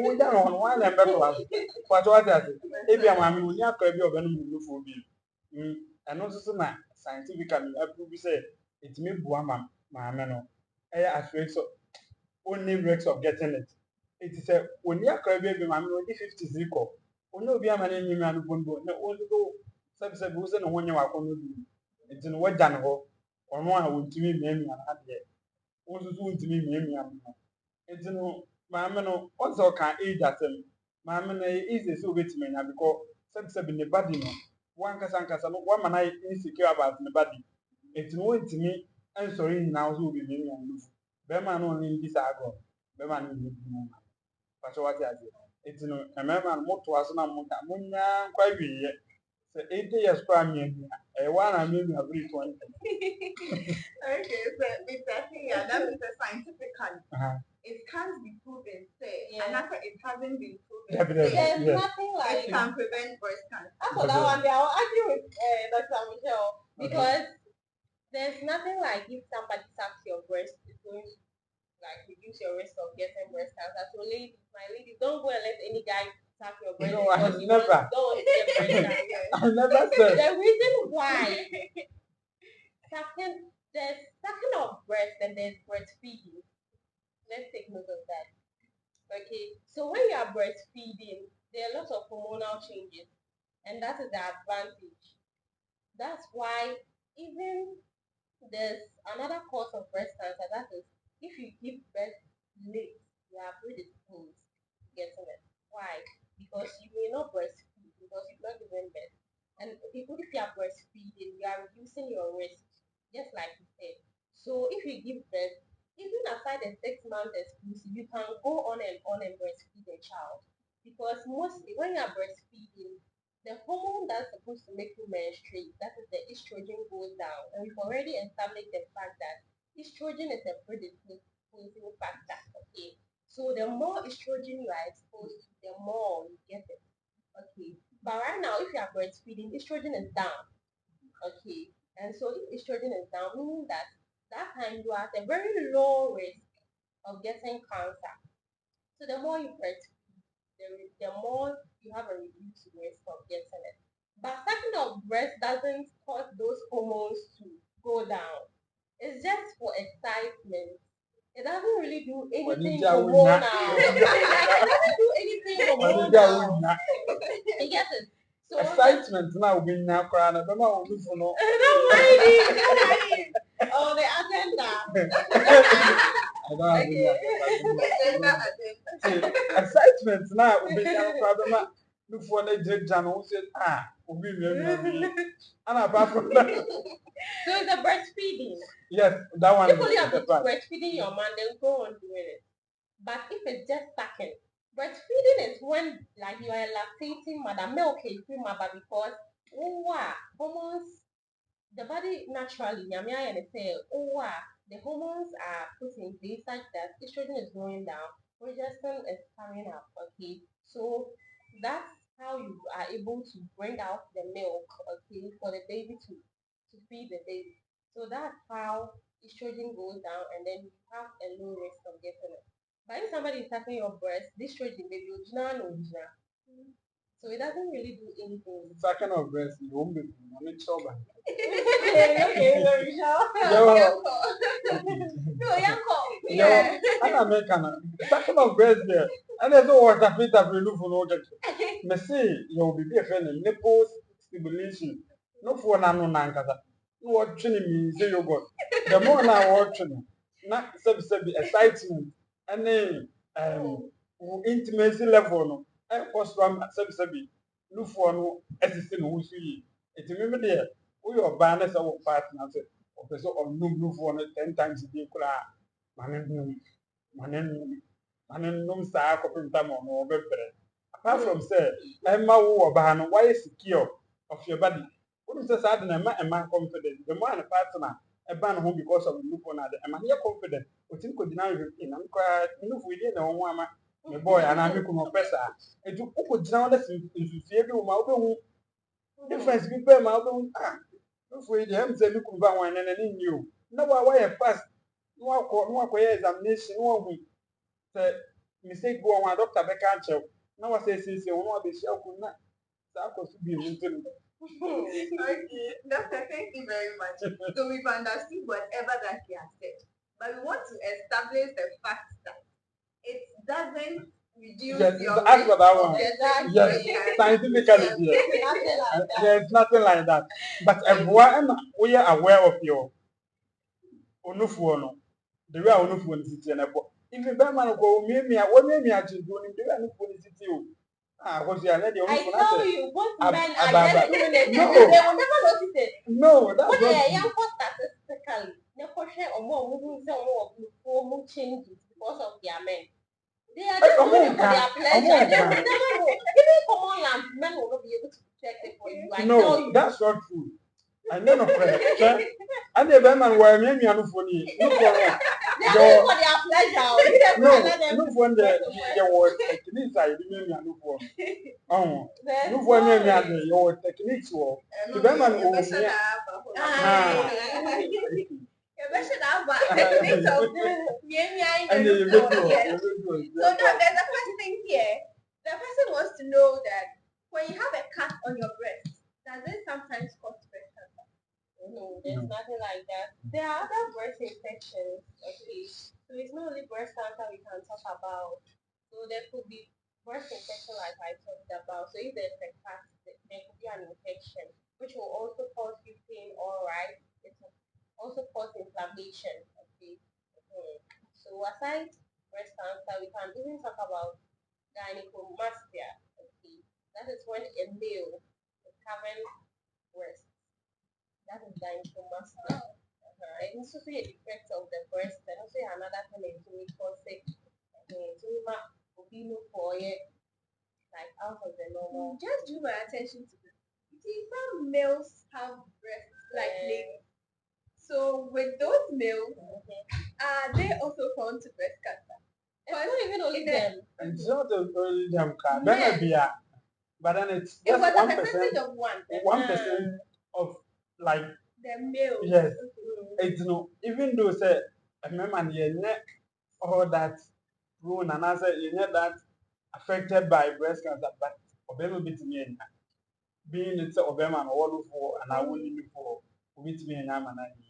wɔn gya no hɔ wɔn anam bɛtoa so pàtó wate ase ebi a maame wɔn ni akɔrɔ bi a ɔbɛnum ne nufoɔ bi ɛno nso so na scientifically approve sɛ etumi bua ma maame no ɛyɛ afraid so only risk of getting it eti sɛ wɔn ni akɔrɔ bi ebi maame no ɔdi 50 zikɔ onye obi ama ne nyimia no bonbo na wɔn nso sɛbisɛbi wɔsɛ na wɔn nyɛ wakɔ no bi eti no wɔgya no hɔ ɔno a wɔntumi miamia n'adeɛ wɔn nso so wɔntumi miamia no eti no maame no ɔsɛ ɔka age asɛm maame no ɛyɛ easy sɛ obetumi anya because sɛbisɛbi ne body no wankasa no wama na insecure about ne body eti no wɔntumi nsɔre nyinaa nso obi miamia no bɛrima no ɔne bi saa agorɔ bɛma no yɛ bi mu pakyɛ wate ase eti no mmarima no moto aso na monya nkwa wieɛ sɛ 80 years koraa mmea ɛyɛ one and mmea abiri 20. Okay, so exactly, yeah, that means that scientifically it can't be proven, say, and after it hasn't been proven, Definitely, there's yes. nothing like it can prevent breast cancer. After that one, I'll argue with Dr. Michelle because there's nothing like if somebody sucks your breast, it's going to like reduce your risk of getting breast cancer. So ladies, my ladies, don't go and let any guy suck your breast No, because I you never. don't get breast cancer. I never said. The reason why there's sucking of breast and there's breastfeeding. Let's take note of that. Okay, so when you are breastfeeding, there are lots of hormonal changes, and that is the advantage. That's why even there's another cause of breast cancer, that is if you give birth late, you are predisposed to getting it. Why? Because you may not breastfeed because you've not given birth. And even if you are breastfeeding, you are reducing your risk, just like you said. So if you give birth, even aside the 6 months exclusive, you can go on and breastfeed a child. Because mostly when you are breastfeeding, the hormone that's supposed to make you menstruate, that is the estrogen, goes down. And we've already established the fact that estrogen is a predisposing factor. Okay. So the more estrogen you are exposed to, the more you get it. Okay. But right now, if you are breastfeeding, estrogen is down. Okay. And so if estrogen is down, meaning that time you are at a very low risk of getting cancer. So the more you breastfeed, the more you have a reduced risk of getting it. But sucking of breast doesn't cause those hormones to go down. It's just for excitement. It doesn't really do anything hormonal. It doesn't do anything hormonal. You get it? So Excitement now we now crying. I don't know who's no. Don't mind it. Oh, the agenda. I don't have excitement now we now crying. Look for the dead Jan who said, we'll be and apart from that. So it's a breastfeeding. Yes, that one. People are breastfeeding your man, they'll go on doing it. But if it's just sucking, breastfeeding is when like you are a lactating mother, milk is free mother because hormones, the body naturally, the hormones are put in place such that estrogen is going down, progesterone is coming up. Okay, so that's how you are able to bring out the milk, okay, for the baby to feed the baby. So that's how estrogen goes down, and then you have a low risk of getting it. But if somebody is sucking your breast, this estrogen baby original. So it doesn't really do anything. Sucking of breast, you won't be money trouble. Okay, very sure. Yeah, I'm American. Sucking of breast there. And there's no water filter for look for no get. Me say you will be a friend nipple stimulation. No for no nankasa. You watching me say you got. The more now watching, not sub excitement and then intimacy level no. And first one sub look for no assistant who see it. Remember there, we are banners our partners. So on no for 10 times a day. Manenum saa kopinta mo no bebre. Apart from say, Emma wo oba why secure of your body. When you say sad na Emma confident. The more an partner a ban home because of look on that. Emma here confident. We think could deny in am cry move within the one ama me boy and I make no pesa. E do uko dina wala sin fie bi wo ma wo difference bi pe ma wo no for the am say look ba wan na ni new. Na why fast. No akọ examination no hu say mistake go on doctor be can check. Na wa say no abeshia ku na sa ko su bi ntin. Okay, Doctor, thank you very much. So we've understood whatever that he has said, but we want to establish the fact that it doesn't reduce your As for that one. Exactly. Yes, scientifically, yes. There's nothing like that. But we are aware of your onufuono. The way onufuono is in a book. If you bear man go me actually doing the way onufuono is because you are not the only I tell you, both men are just doing it. No. They will never notice it. No, that's when not they are young, statistically, they portion or more moving some more changes because because of their men. They are just doing it for their pleasure. They will never know. Even common land, men will not be able to protect it for you. I tell No, you. that's not true. I know no correct. And the man were me no funny. No for They are doing it for their pleasure. You just no, let them no for the word techniques I me no for. Oh, no for me your techniques wo. The man who me. And you So now there's a question here. The person wants to know that when you have a cut on your breast, does it sometimes cause breast cancer? No, there's nothing like that. There are other breast infections, okay? So it's not only breast cancer we can talk about. So there could be breast infection like I talked about. So if there's a cut, there could be an infection, which will also cause you pain, all right? It will also cause inflammation, okay? So aside breast cancer, we can even talk about gynecomastia, okay? That is when a male is having breast. That is gynecomastia. It is also a defect of the breast, and also another thing is mucosic. So for it, like out of the normal. Just drew my attention to this. You see, some males have breasts like ladies. So with those males, are they also prone to breast cancer? It's not even only them. It's not only them car. But then it's It just was a 1%. percentage of 1% of like the males. yes. It's no even though say remember you net all that prone and answer you net that affected by breast cancer, but obema bit me being it's obema and all for and I won't need for with me and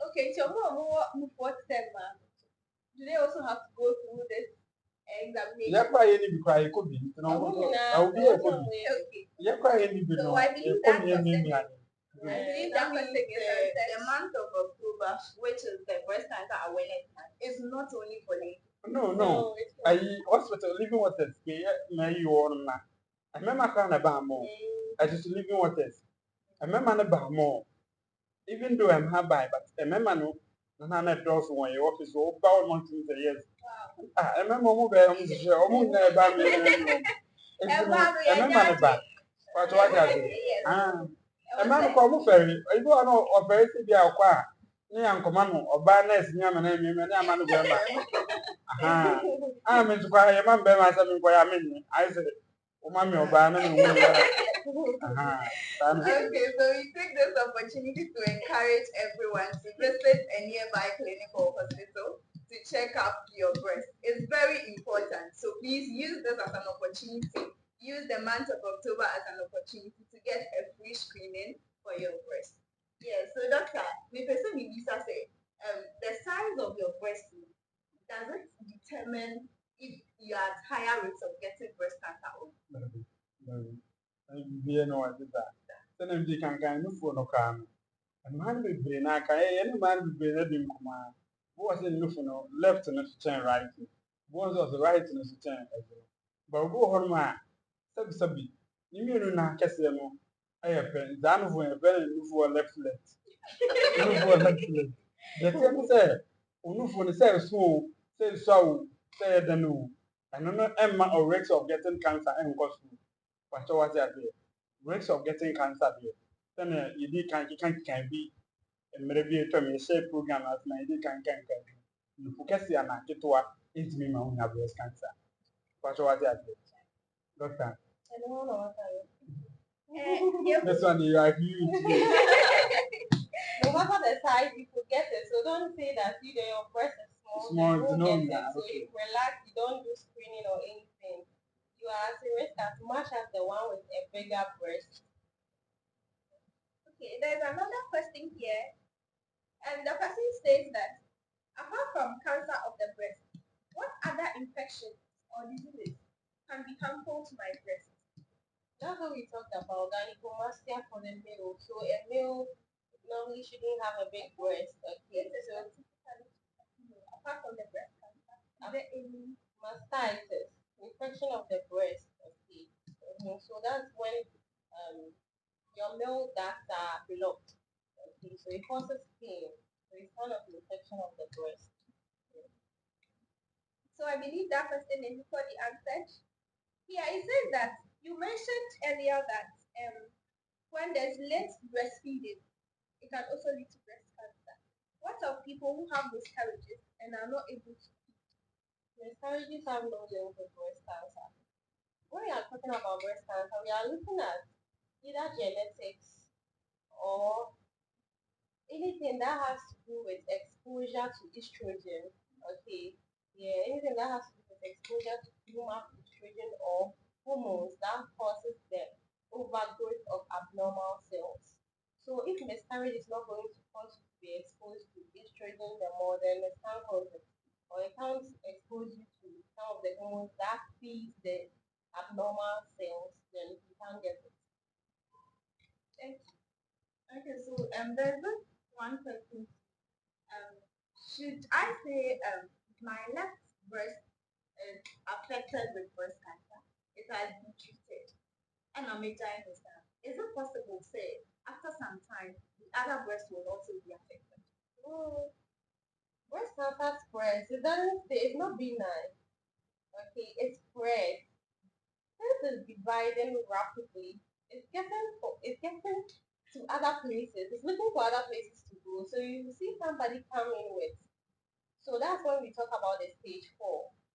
okay, so more what do they also have to go through this examination? Yeah, quite any because it could be. I will be a could be. Yeah, quite any because so I believe that question. I believe that question is the month of October, which is the breast cancer awareness month, is not only for ladies. No. I hospital living waters. May you on that. I remember crying about more. I just living waters. I remember about more. Even though I'm hard by, but I remember no. Nana does one your office or about months a years. I remember move I'm sure I'm never me. I remember back. What I did. A man called Ferry. I go on or very to be our choir. Near command or by nest near my name and a man of I'm into choir, a man by myself in choir. I said, oh, mammy or by none. Okay, so we take this opportunity to encourage everyone to visit a nearby clinic or hospital to check up your breast. It's very important. So please use this as an opportunity. Use the month of October as an opportunity to get a free screening for your breast. Yeah, so doctor, the person Lisa said, the size of your breast does it determine if you are at higher rates of getting breast cancer or no, I did that. Then you can kind of for no can. And man be brain, I can any man be brain, I didn't come out. Was in no left and turn right. Was the right and turn. But go home, man. Sabi. You mean na Kesiano? I have been done for a very new left. The same say, Unufu say so, say so, say the no. And no Emma or rates of getting cancer and cost. What was that? Rates of getting cancer. Then you can be a maybe a term, a shape program as my can. You focus on a ketua is me my own breast cancer. What was that? Doctor. I don't know what I This one you are huge. No matter the size, you could get it. So don't say that your breast is small, you won't get it. So you relax, you don't do screening or anything. You are at risk as much as the one with a bigger breast. Okay, there's another question here, and the person says that apart from cancer of the breast, what other infections or diseases can be harmful to my breast? That's what we talked about, gynecomastia for the male. So a male normally shouldn't have a big breast. Okay, so apart from the breast cancer, are there any mastitis, infection of the breast? Okay, so that's when your male ducts are blocked. Okay, so it causes pain. So it's kind of infection of the breast. So I believe that question is equally answered. Here it says that you mentioned earlier that when there's late breastfeeding, it can also lead to breast cancer. What of people who have miscarriages and are not able to? Miscarriages have no link with breast cancer. When we are talking about breast cancer, we are looking at either genetics or anything that has to do with exposure to estrogen. Okay, yeah, anything that has to do with exposure to human estrogen or hormones that causes the overgrowth of abnormal cells. So if miscarriage is not going to cause you to be exposed to estrogen the more, then it can't cause it. Or it can't expose you to some of the hormones that feed the abnormal cells, then you can't get it. Thank you. Okay, so there's this one question. Should I say my left breast is affected with breast cancer? It has been treated, and I'm trying to understand. Is it possible, say, after some time, the other breast will also be affected? Oh, breast cancer spreads. It doesn't stay, it's not benign. Okay, it spreads. Since it's dividing rapidly, it's getting to other places. It's looking for other places to go. So you see somebody come in with. So that's when we talk about the stage 4.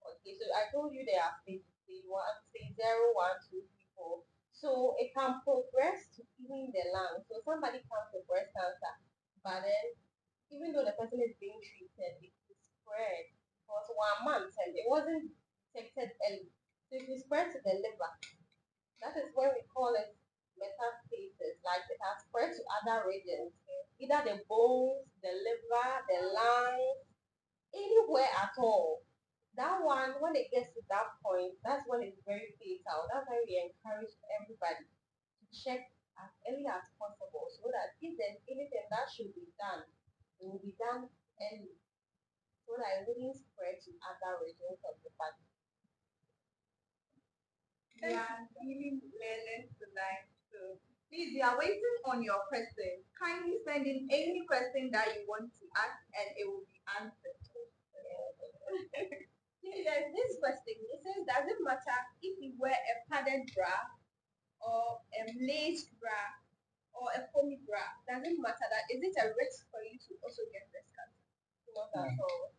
Okay, so I told you there are stage 1, stage 0, 1, 2, 3, 4. So it can progress to even the lung. So somebody comes with breast cancer, but then even though the person is being treated, it will spread for 1 month and it wasn't detected early. So it will spread to the liver. That is when we call it metastasis, like it has spread to other regions, either the bones, the liver, the lungs, anywhere at all. That one, when it gets to that point, that's when it's very fatal. That's why we encourage everybody to check as early as possible so that if there's anything that should be done, it will be done early so that it wouldn't spread to other regions of the body. We are really learning tonight. So please, we are waiting on your question. Kindly send in any question that you want to ask and it will be answered. There's this question. It says, does it matter if you wear a padded bra or a laced bra or a foamy bra? Does it matter that? Is it a risk for you to also get breast cancer? Not at all.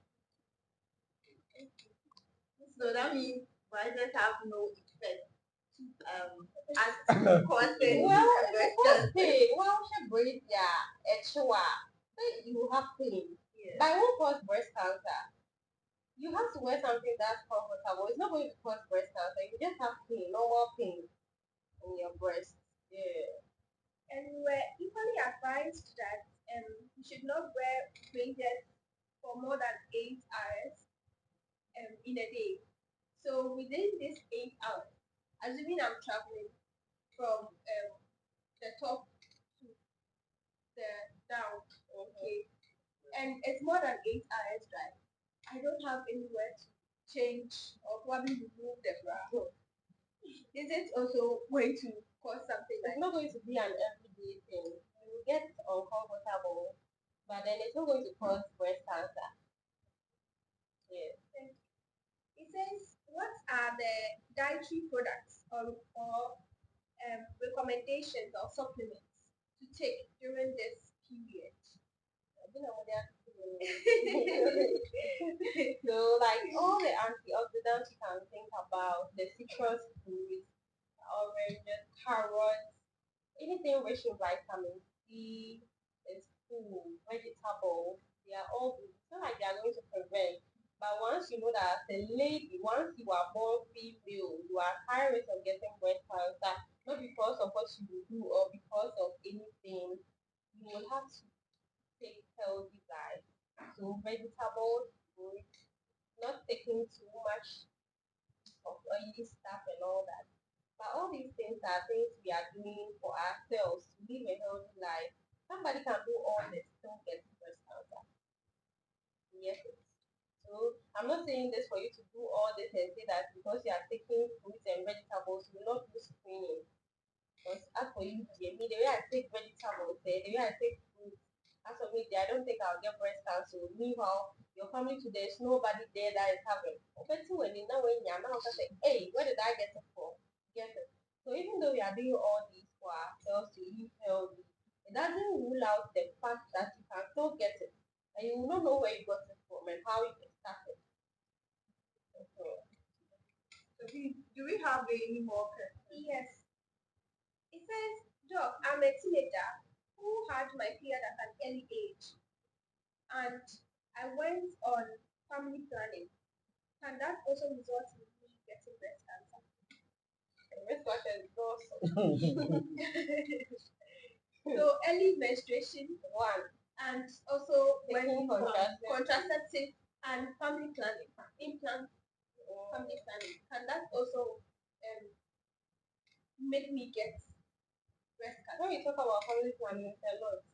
So that means bridges have no effect as to causing Well, it's breast the first cancer. thing. Well, she breathe, yeah, extra. Then you have pain. Yes. But it won't cause breast cancer. You have to wear something that's comfortable. It's not going to cause breast cancer. You just have pain, normal pain in your breast. Yeah. And we're equally advised that you should not wear braces for more than 8 hours in a day. So within these 8 hours, assuming I'm traveling from the top to the down, okay, and it's more than 8 hours drive, I don't have anywhere to change or probably remove the bra. Is it also going to cause something It's like not going to be an everyday thing. You will get uncomfortable, but then it's not going to cause breast cancer. Yeah. it says, what are the dietary products or recommendations or supplements to take during this period? You know, they are so like all the antioxidants you can think about, the citrus fruits, oranges, carrots, anything rich in vitamin C is food, vegetables, they are all good. It's not like they are going to prevent. But once you know that as a lady, once you are born female, you are high risk of getting breast cancer, not because of what you will do or because of anything, you will have to take healthy diet. So vegetables, fruits, not taking too much of oily stuff and all that. But all these things are things we are doing for ourselves to live a healthy life. Somebody can do all this, still get breast cancer. Yes. So I'm not saying this for you to do all this and say that because you are taking fruits and vegetables, you will not do screening. Because as for you, me, the way I take vegetables, the way I take fruits, as for me, I don't think I'll get breast cancer. Meanwhile, your family too, there's nobody there that is having. But when you know when you're now say, hey, where did I get it from? Get it. So even though we are doing all these for ourselves to live healthy, it doesn't rule out the fact that you can still get it. And you will not know where you got it from and how you started. So, Do we have any more questions? Yes. It says, Doc, I'm a teenager who had my period at an early age, and I went on family planning. Can that also result in me getting breast cancer? this question is awesome. So early menstruation One, and also taking when contraceptive. contraceptive and family planning, implant family planning. Can that also make me get breast cancer? When we talk about family planning, it's a lot.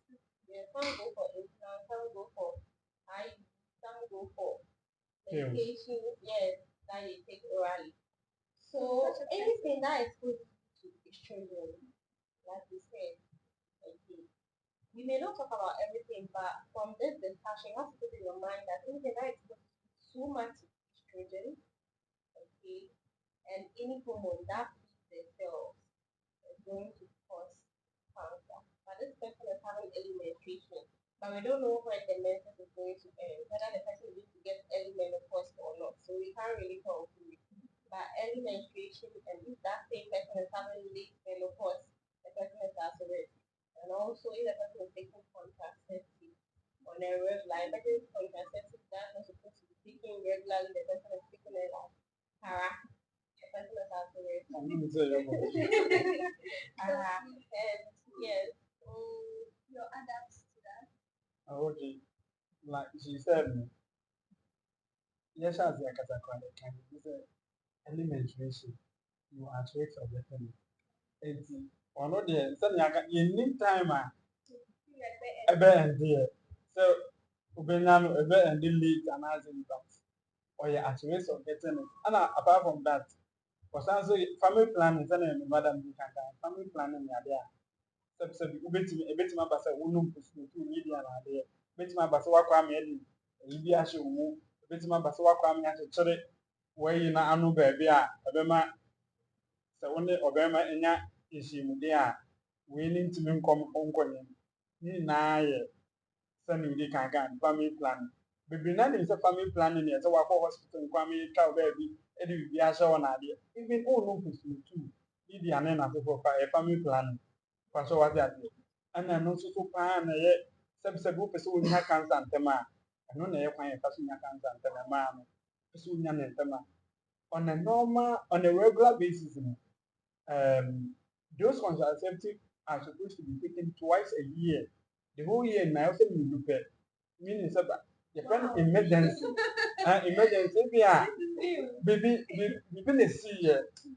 Yeah, some go for implant, some go for eye, some go for Pills. medication, yes, that you take orally. So anything that is good to estrogen, like we said, okay. We may not talk about everything, but from this discussion, you have to put in your mind that anything that is exposed to too much estrogen, okay, and any hormone that feeds the cells is going to cause cancer. But this person is having early menstruation, but we don't know when the menses is going to end, whether the person is going to get early menopause or not. So we can't really conclude. But early menstruation, and if that same person is having late menopause, the person is at risk. And also, if the person is taking contraceptive on a regular, emergency contraceptive that's not supposed to be taken regularly, the person is taking it like para, the person is at risk. I'm going to say your voice. And yes, Your adapts to that. Oh, okay. Like she said, yes, as a category, can you say early menstruation? You are at risk of getting it. It's one of the you need time, a bear and dear. So, Ubenano, a bear and late and as in box. Or you're at risk of getting it. And apart from that, for some family planning, Madam, you can family planning, yeah. Sɛbi ebetumi aba sɛ wonum kusukutu media na adeɛ ebetumi aba sɛ wakɔ ame adi eyi bi ahyɛ wo mu ebetumi aba sɛ wakɔ ame akyekyere wɔayi na ano baabi a ɛbɛma sɛ wo ne ɔbɛrima anya nhyiamudeɛ a wei ne ntumi nkɔ ne nyinaa yɛ sɛne wodi kan family planning bebree na nim sɛ family planning yɛ sɛ wakɔ hospital nkɔ ame twa wo baabi ɛde biribi ahyɛ wɔ n'adeɛ even wonum kusukutu media ne n'asefo fa yɛ family planning Pastor was that. And I know so far, and I said, who pursue your cancer and tema. I know they find a person cancer and tema, pursue your tema. On a normal, on a regular basis, those contraceptives are supposed to be taken twice a year. The whole year now, so you look at meaning the friend emergency. Emergency, yeah. Baby, the see,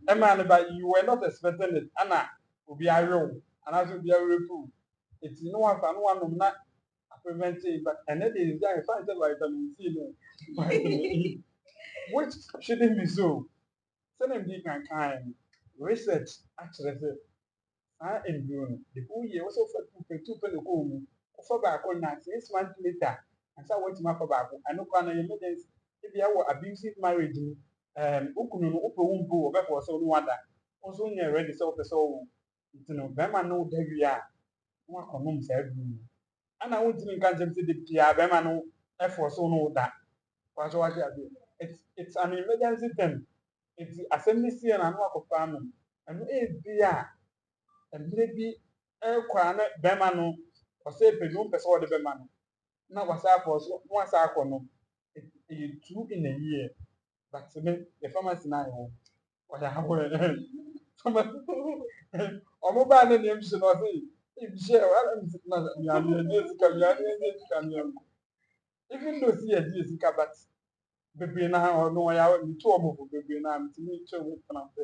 a man, but you were not expecting it. Anna will be a room. And as will be a report. It's no one can one not preventing, but another is there. Find the vitamin C, vitamin E, which shouldn't be so. Send them kind research actually. I am doing the whole year also for two home for back on 6 months later. And so what's my for back? I know can emergency if you have abusive marriage, Ukunu Upu Umbu, or so no wonder. Also, you're ready so for so. You know, Bema no there we are. One common said, and I won't even catch them to the Pia Bema no effort so no that. It's an emergency thing. It's assembly see and work of farming. And maybe kwana bɛrima no ɔsɛ pɛdu mpɛ sɛ ɔde bɛma no na wasa akɔ so wasa akɔ no ɛyɛ 2 in a year but the pharmacy na ayɛ ɔyɛ ahɔ ɔmo baa ne nea mhyɛ no ɔsɛ ebihyɛ ɔyɛ na nyame ɛdi sika nyame ɛdi sika nyame even though si ɛdi sika but bebree na ɔno ɔyɛ ne tu ɔmo fo bebree na ntumi kyɛ ɔmo tena fɛ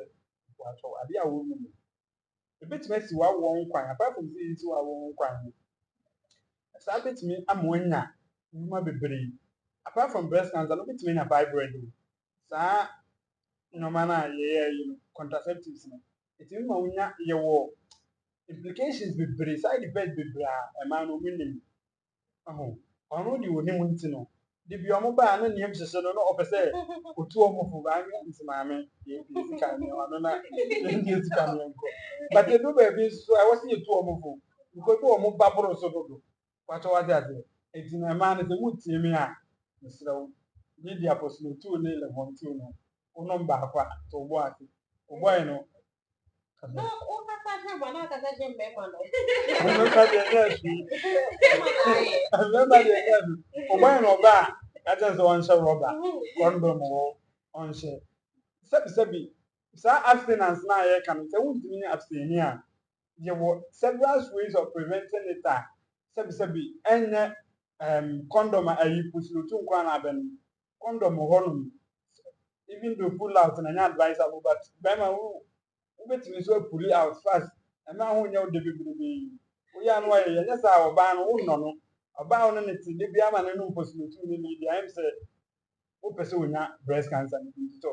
wɔatɔ ade a wɔn mu ebetumi asi wawɔ nkwan apart from say nsi wawɔ nkwan saa betumi ama anya nnoma bebree apart from breast cancer no betumi anya fibroid o saa nnoma na yɛyɛ yi no contraceptives no etumi ma wonya yɛwɔ implications bebree side effects bebree a ɛmaa no ɔmo nim ɔno de onim nti no de bi ɔmo baa no nneɛm hyehyɛ no na ɔpɛ sɛ otu ɔmo fo baa nti maame yɛpie sika nneɛma no na yɛnyɛ sika nneɛnkɔ but edu baabi nso a ɛwɔ sɛ yɛtu ɔmo fo because ɔmo ba boro so dodo wakyɛ wate ase eti na mmaa no sɛ wotie mi a mesrɛ wo Lydia Apostle tu ne Levontu no wonom baako a to bo ase ɔbɔe no No, o kasa je mana kasa je mbema no. ɔno ka deɛ nyɛ hwee Mbema mmarima deɛ nyɛ hwee ɔbɔe no ɔba a ka kyerɛ sɛ ɔnhyɛ rɔba kɔndɔm wɔ ɔnhyɛ sɛbisɛbi saa abstinence na yɛka no sɛ wontumi nyɛ abstaining a yɛwɔ several ways of preventing it a sɛbisɛbi ɛnyɛ condom a ayi pusilotu nkwa na abɛ no condom wɔ hɔnom even though pull out na nyɛ advisable but bɛrima wobɛtumi nso apuli out fast ɛma ho nyɛ wo de bebrebe woyɛ ano ayɛ yɛnyɛ saa ɔbaa no wonnɔ no ɔbaa no ne te de bi ama no nom pusilotu ne ne deɛ ayɛ sɛ wopɛ sɛ wonya breast cancer no bi tɔ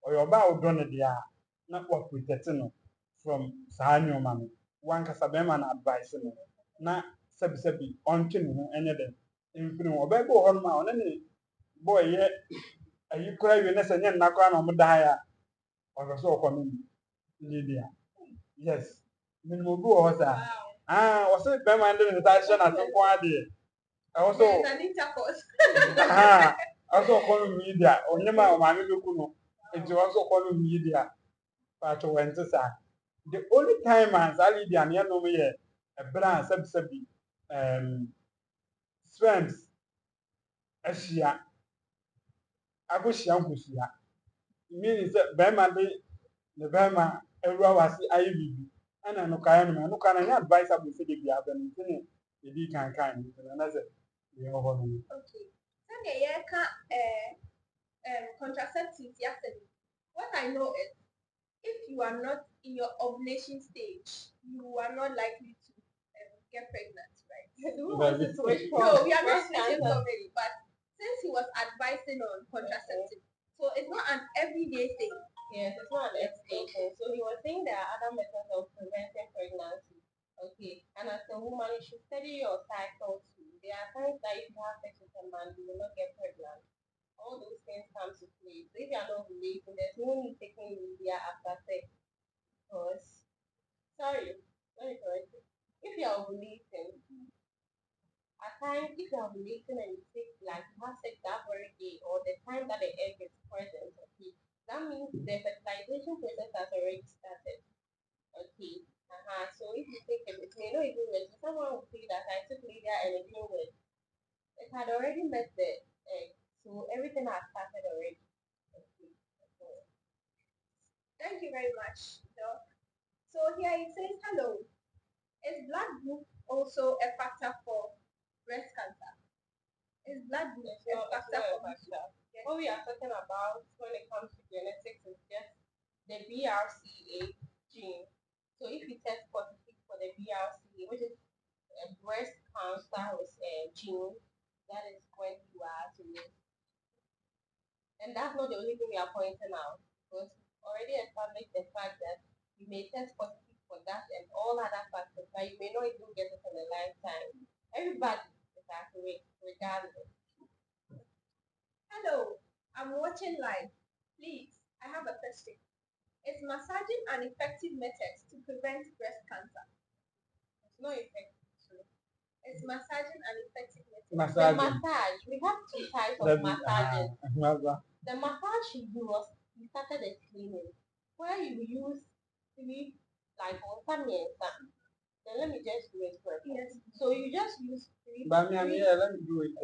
ɔyɛ ɔbaa a wodɔ no deɛ a na waprotect no from saa nneɛma no wankasa bɛrima no advice no na sɛbisɛbi ɔntwe ne ho ɛnyɛ dɛ mfiri ho ɔbaa bi wɔ hɔnom a ɔne ne boy yɛ ayi koraa wie na sɛ nyɛ nna koraa na ɔmo dae a ɔhwɛ sɛ ɔkɔ no Lydia yes menim obi wɔ hɔ saa ɔsɛ bɛrima no de ne nsa ahyɛ n'ase nko adeɛ ɛwɔ sɛ ɔsɛ ɔkɔ no Lydia onyem a ɔmaame bɛku no nti ɔsɛ ɔkɔ no Lydia paatwo wɛnte saa the only time a saa Lydia ne yɛnom yɛ ɛberɛ a sɛbisɛbi sperms ahyia akɔhyia nkosua meaning sɛ bɛrima de ne bɛrima awura wase ayɛ biribi ɛna nokaeɛ no nokaeɛ no nyɛ advisable sɛ de bi abɛ no nti ne yɛdi kankan no nti na sɛ yɛwɔ hɔ no Okay. Sɛdeɛ yɛreka contraceptives yesterday, what I know is if you are not in your ovulation stage, you are not likely to get pregnant, right? We want to switch from No, we are not breast switching cancer. from it, but since he was advising on contraceptives, so it's not an everyday thing. Yes, it's not an education. So he was saying there are other methods of preventing pregnancy. Okay, and as a woman, you should study your cycle too. There are times that if you have sex with a man, you will not get pregnant. All those things come to play. So if you are not relating, there's no need taking media after sex. Because, sorry, let me correct you. If you are ovulating, at times if you are ovulating and you take like you have sex that very day or the time that the egg is present, okay, that means the fertilization process has already started. Okay. So if you take it may not even work. Someone will say that I took media and it didn't work. It had already met the egg, so everything has started already. Okay. Thank you very much, Doc. So here it says, hello. Is blood group also a factor for breast cancer? Is blood group It's a not factor a for factor. Yes. What we are talking about when it comes to genetics is just the BRCA gene. So if you test positive for the BRCA, which is a breast cancer gene, that is when you are to live. And that's not the only thing we are pointing out, because we've already established the fact that you may test positive for that and all other factors, but you may not even get it in a lifetime. Everybody is at risk, regardless. Hello, I'm watching live. Please, I have a question. Is massaging an effective method to prevent breast cancer? It's not effective. Is massaging an effective method? The massage massage, we have two types of massages. The massage you you started explaining, where you use three, like on some then let me just do it first. Yes. So you just use three. But me, I'm here, let me do it.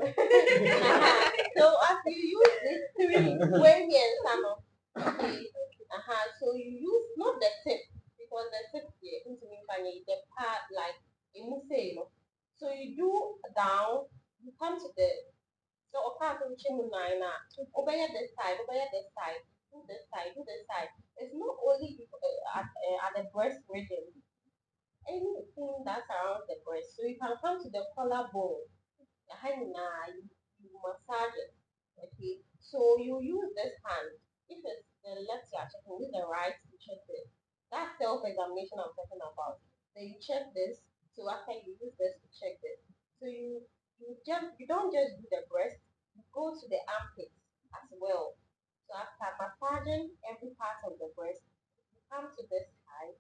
So as you use these three wavy and salon, okay. So you use not the tip, because the tip here into me the part like you know. So you do down, you come to the so apart from nine obey this side, do this side, do this side. It's not only at the breast region, anything that's around the breast. So you can come to the collarbone, you massage it. Okay. So you use this hand. If it's the left you are checking, use the right to check this. That's self-examination I'm talking about. So you check this. So after you use this to check this. So you don't just do the breast, go to the armpit as well. So after massaging every part of the breast, you come to this side,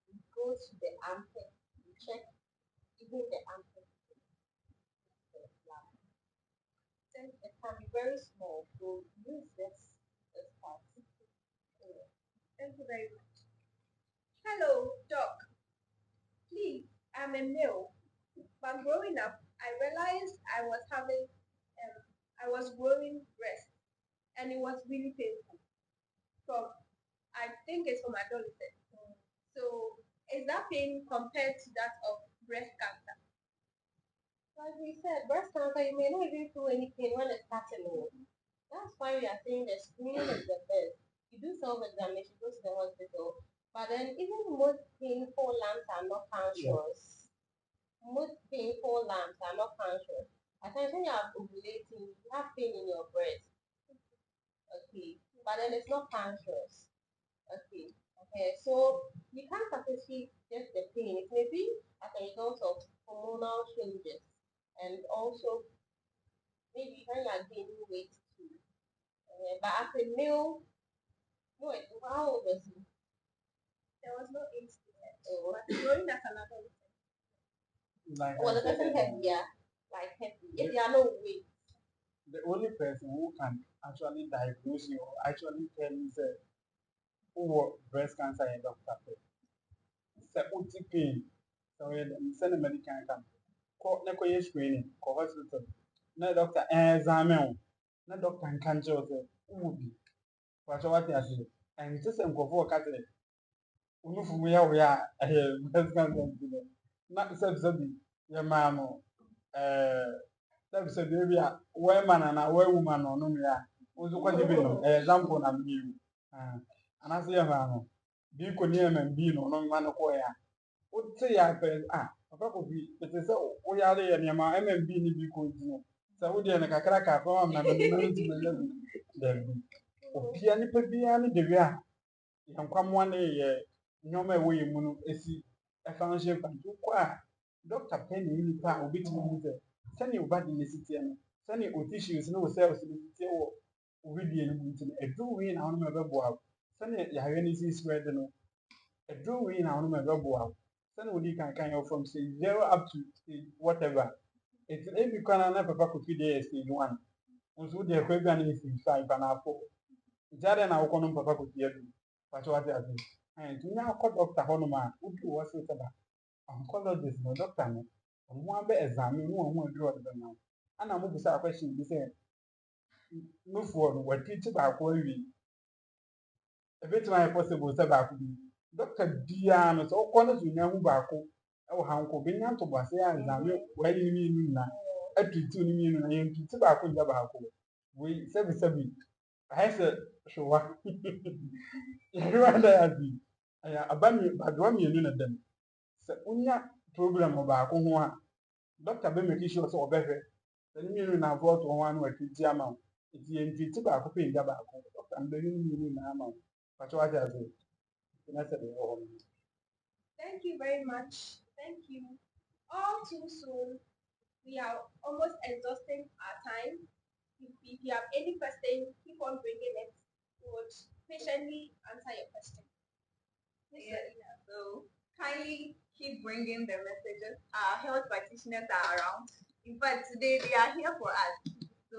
you go to the armpit, you check even the armpit. Then it can be very small, so use this part. Thank you very much. Hello, doc. Please, I'm a male, but growing up, I realized I was growing breast, and it was really painful. From I think it's from adolescence. So, is that pain compared to that of breast cancer? Like we said, breast cancer, you may not even feel any pain when it's starting. That's why we are saying the screening is the best. You do self-examination, go to the hospital, but then even most painful lumps are not cancerous. Most painful lumps are not cancerous. At times when you are ovulating, you have pain in your breast. Okay, but then it's not cancerous. Okay. Okay, so you can't associate just the pain. It may be as a result of hormonal changes and also maybe when you are gaining weight too. But as a male, no, how old was he? There was no age limit. Oh, But growing as an adolescent. Like was the I said, person heavier? Like heavy. If you are no weight. the only person who can actually diagnose you or actually tell you that who breast cancer is doctor. Say uti pain. So we send a medical camp. Ko na ko yes screening ko hospital. Na doctor examine o. Na doctor nkan je o say who be. What you say? And just nkofo ka say unufu mu ya wo ya breast cancer na sabi ya ma no sabi bi a we man na we woman no no ya ozu kwaje bi no example na mi yu anase ya ma no bi ko ni ema bi no no ma no ko ya wote ya pe papa ko bi ete se wo ya le ya ne ma ema bi ni bi ko ti no se wo de na kakra ka fa ma na no ti me ya bi obia ni pe bia ni de wi a yankwamwa ne ye nyoma ewo ye mu no esi efa nhye kwantu kwa doctor pen ni nipa a obetumi mu ze sani obadi ne sitie no sani o tissues no wo cells ne sitie wo obidie no mu ntino edu wi na hono mebebo a sani yahwe ne si spread no edu wi na hono mebebo a sani odi kan you from stage 0 up to stage whatever it ebi kwana na papa ko fi dey stage 1 nso de kwa bia na stage 5 na afọ jare na wo no papa ko fi adu pacho ate ate nya akọ doctor hɔ nom a wodi wɔ se sɛ da oncologist no doctor no ɔmo abɛ examine no ɔmo aduru ɔde bɛ ma ana mo bisa question bi sɛ nufoɔ no wɔtiti baako awie ebetumi ayɛ possible sɛ baako bi doctor biara no sɛ ɔkɔ no so nya hu baako ɛwɔ ha nko benya nto bɔse a examine wɔayi ne mmienu na atutu ne mmienu na yɛn tutu baako nya baako wei sɛbi ayɛ sɛ hwɛwa yɛhwɛ da yɛ adi badwa mmienu na dam sɛ wonya problem baako ho a doctor bɛ make sure sɛ ɔbɛhwɛ sɛ ne mmienu na avɔ to ho ano atwiti ama wo nti yɛntwiti baako pɛ ngya baako doctor no bɛhwɛ ne mmienu na ama wo pakyɛ wagye ase na sɛ deɛ ɛwɔ hɔ no Thank you very much. Thank you. All too soon. We are almost exhausting our time. If you have any question, keep on bringing it. We would patiently answer your question. Yes. So kindly keep bringing the messages. Our health practitioners are around. In fact, today they are here for us. So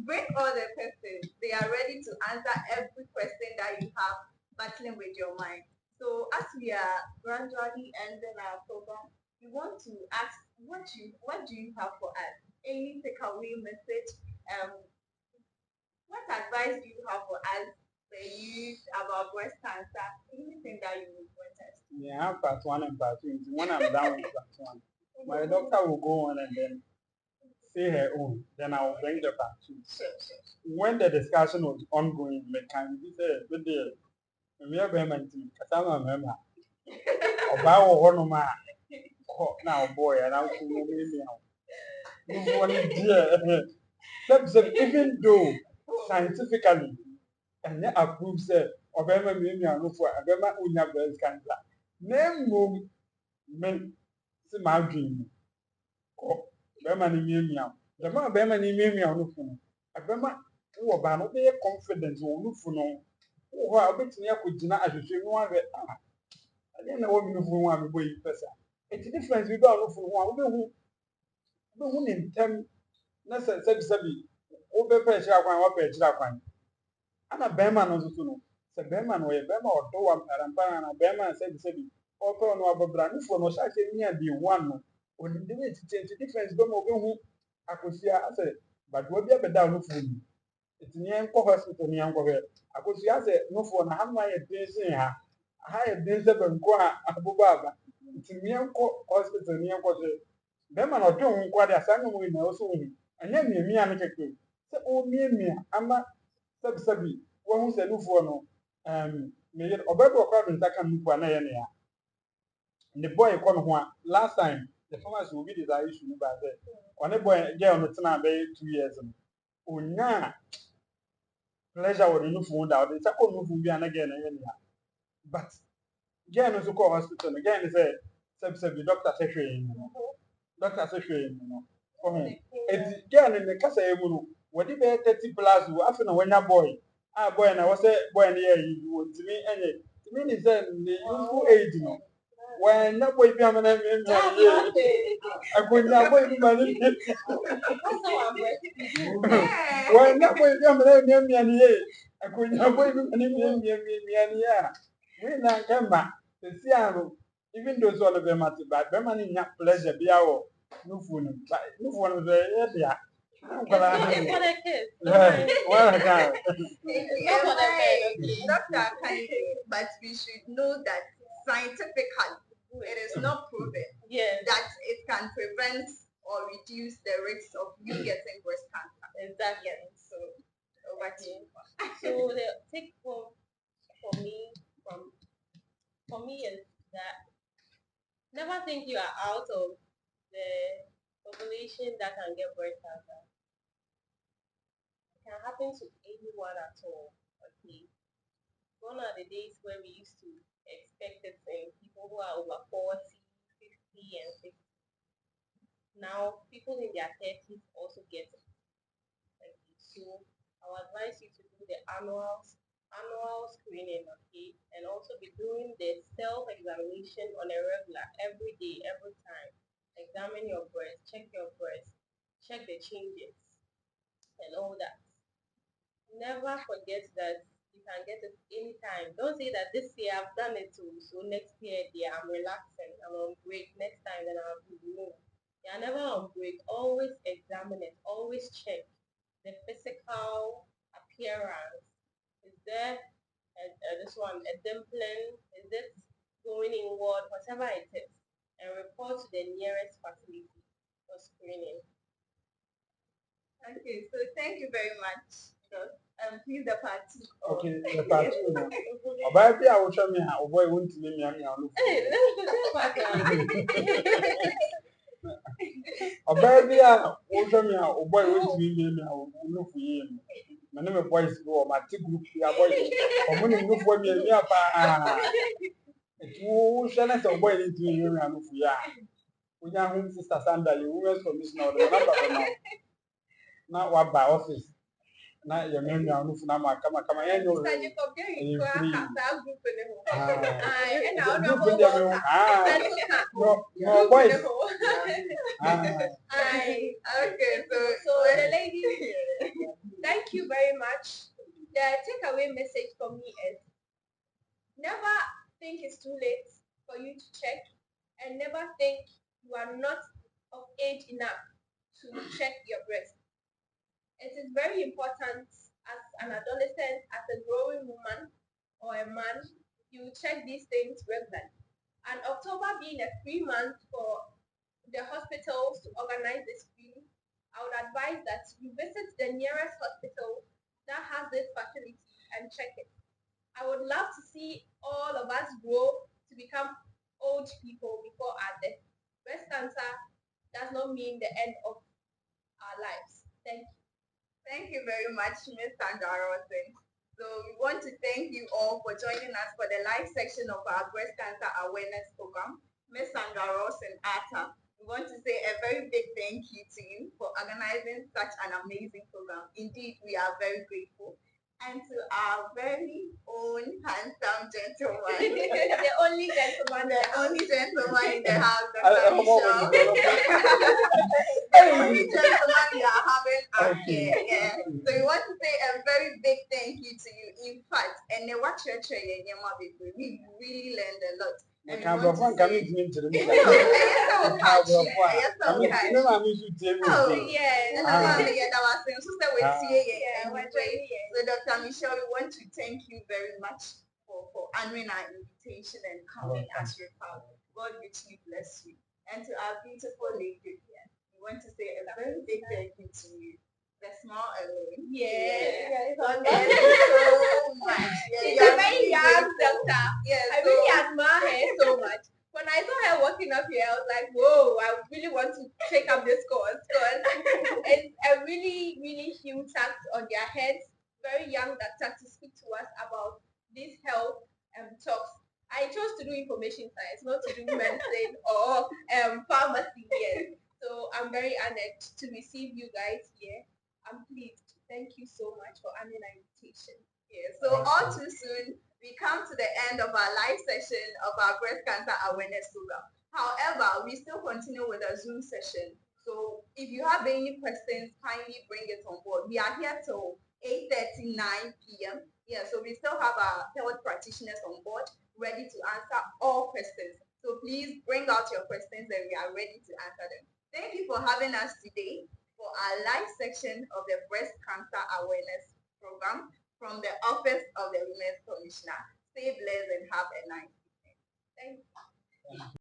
bring all the questions. They are ready to answer every question that you have battling with your mind. So as we are gradually ending our program, we want to ask what do you have for us? Any takeaway message? What advice do you have for us, the youth, about breast cancer? Anything that you would want us to? yeah, part 1 and part 2 when I'm done with part 1 my doctor will go on and then say her own then I will bring the part 2 Sure. when the discussion was ongoing me can be say good day me ya be man ti kasa ma mema ọba wɔ hɔ nom a kɔ na boy and I'm to me no one dear even though scientifically and approve say ọbɛma me no for ọbɛma unya breast cancer na mmom me se ma dream kɔ bɛma ne miamia dɛma bɛma ne miamia no funu abema wo ba no be confidence wo nufu no wo ho a obetumi akogina ahwehwe mu ahwe ade na wo nufu ho a mebo yi pesa it's difference bi ba nufu ho a wo be hu ne ntam na sabi wo be pa chira kwan wo pa chira kwan ana bema no so no se bema no ye bema odo wa mparampara na bema sabi o pe no abobra nufu no sha ke nya di one no oni de it's difference be mo be hu akosia ase badwo bi abeda nufu ni it's near hospital near Gobe. I could see as a no for Hama dancing ha danced up and go Abubaba. It's near hospital near Gobe. Them are not doing quite a son win also. And then me and a so oh me, I'm not sabi one who said no for no may it obey according to can move an area. The boy come one last time the farmers will be the issue by there. On a boy girl on the time 2 years. Oh, nah. Pleasure with no food out. It's a no food and again. But again, also call hospital again. Is a the doctor session. Doctor session. It's again in the casa. What if 30 plus? After when a boy, boy, and I was a boy near you to me. And to me, is the youthful age. When that boy be a man, I could not wait money. When that boy be a man, I could not wait money. We not come back. The Siano, even those all of them at the back, them money not pleasure be our no food, but no one of the area. It's not for the kids. Well, I can't. It's not for the men, okay? Doctor can, but we should know that scientifically it is not proven that it can prevent or reduce the risk of you getting breast cancer. Exactly. Yes. So over to you. So the take home for me is that never think you are out of the population that can get breast cancer. It can happen to anyone at all. Okay. Gone are the days where we used to expect it in people who are over 40, 50, and 60. Now people in their 30s also get it. Okay. So I would advise you to do the annual screening, okay, and also be doing the self-examination on a regular, every day, every time. Examine your breast, check the changes, and all that. Never forget that you can get it anytime. Don't say that this year I've done it too, so next year, yeah, I'm relaxing, I'm on break. Next time, then I'll do no. You're never on break. Always examine it. Always check the physical appearance. Is there this one a dimpling? Is it going inward? Whatever it is, and report to the nearest facility for screening. Okay, so thank you very much. Please the part two. Okay, the part two. Baby, I will show me how boy won't me. Hey, let's do that. Baby, I will show me how boy won't me. I will look for him. My name is boys go my two group here boys. I'm going to look for me. Who shall I say boy into me? I look for ya. We are home, Sister Sandra. You will commissioner the number for now. Now what by office? Na your name now no na ma kama yan no Mr. Jacob you go free after group in the home. And now no no boys okay So the lady, thank you very much. The takeaway message for me is never think it's too late for you to check, and never think you are not of age enough to check your breast. It is very important as an adolescent, as a growing woman or a man, you check these things regularly. And October being a free month for the hospitals to organize this screening, I would advise that you visit the nearest hospital that has this facility and check it. I would love to see all of us grow to become old people before our death. Breast cancer does not mean the end of our lives. Thank you. Thank you very much, Ms. Sandra Rawson. So we want to thank you all for joining us for the live section of our breast cancer awareness program. Ms. Sandra Rawson Atta, We want to say a very big thank you to you for organizing such an amazing program. Indeed, we are very grateful. And to our very own handsome gentleman, The only gentleman, the only gentleman in the house, I- Dr. I'm already Michelle. The only gentleman we are having up Okay. here. Yeah. So we want to say a very big thank you to you. In fact, and the what you're training, we really learned a lot. I And we can't want to perform coming say, to me to the no, middle. yes, so catchy. Yes, so I mean, catchy. no, I'm used to tell Oh, me. yes. and Ah. the family that was saying, so say we Ah. see it Yeah, we're anyway. joining. So Dr. Michelle, we want to thank you very much for honoring our invitation and coming as your father. God richly bless you. And to our beautiful lady here, we want to say a very big thank you to you. The small alone. Yeah. God bless you so much. Yeah, She's you a are very really young grateful. doctor. Yeah, I really admire her so much. When I saw her walking up here, I was like, whoa, I really want to take up this course because it's a really, really huge task on their heads. Very young doctor to speak to us about this health talks. I chose to do information science, not to do medicine or pharmacy here. So I'm very honored to receive you guys here. I'm pleased. Thank you so much for honoring our invitation. Yeah, so all too soon, we come to the end of our live session of our breast cancer awareness program. However, we still continue with a Zoom session. So if you have any questions, kindly bring it on board. We are here till 8:39 p.m. Yeah, so we still have our health practitioners on board, ready to answer all questions. So please bring out your questions and we are ready to answer them. Thank you for having us today for our live section of the breast cancer awareness program from the Office of the Women's Commissioner. Stay blessed and have a nice evening. Thank you.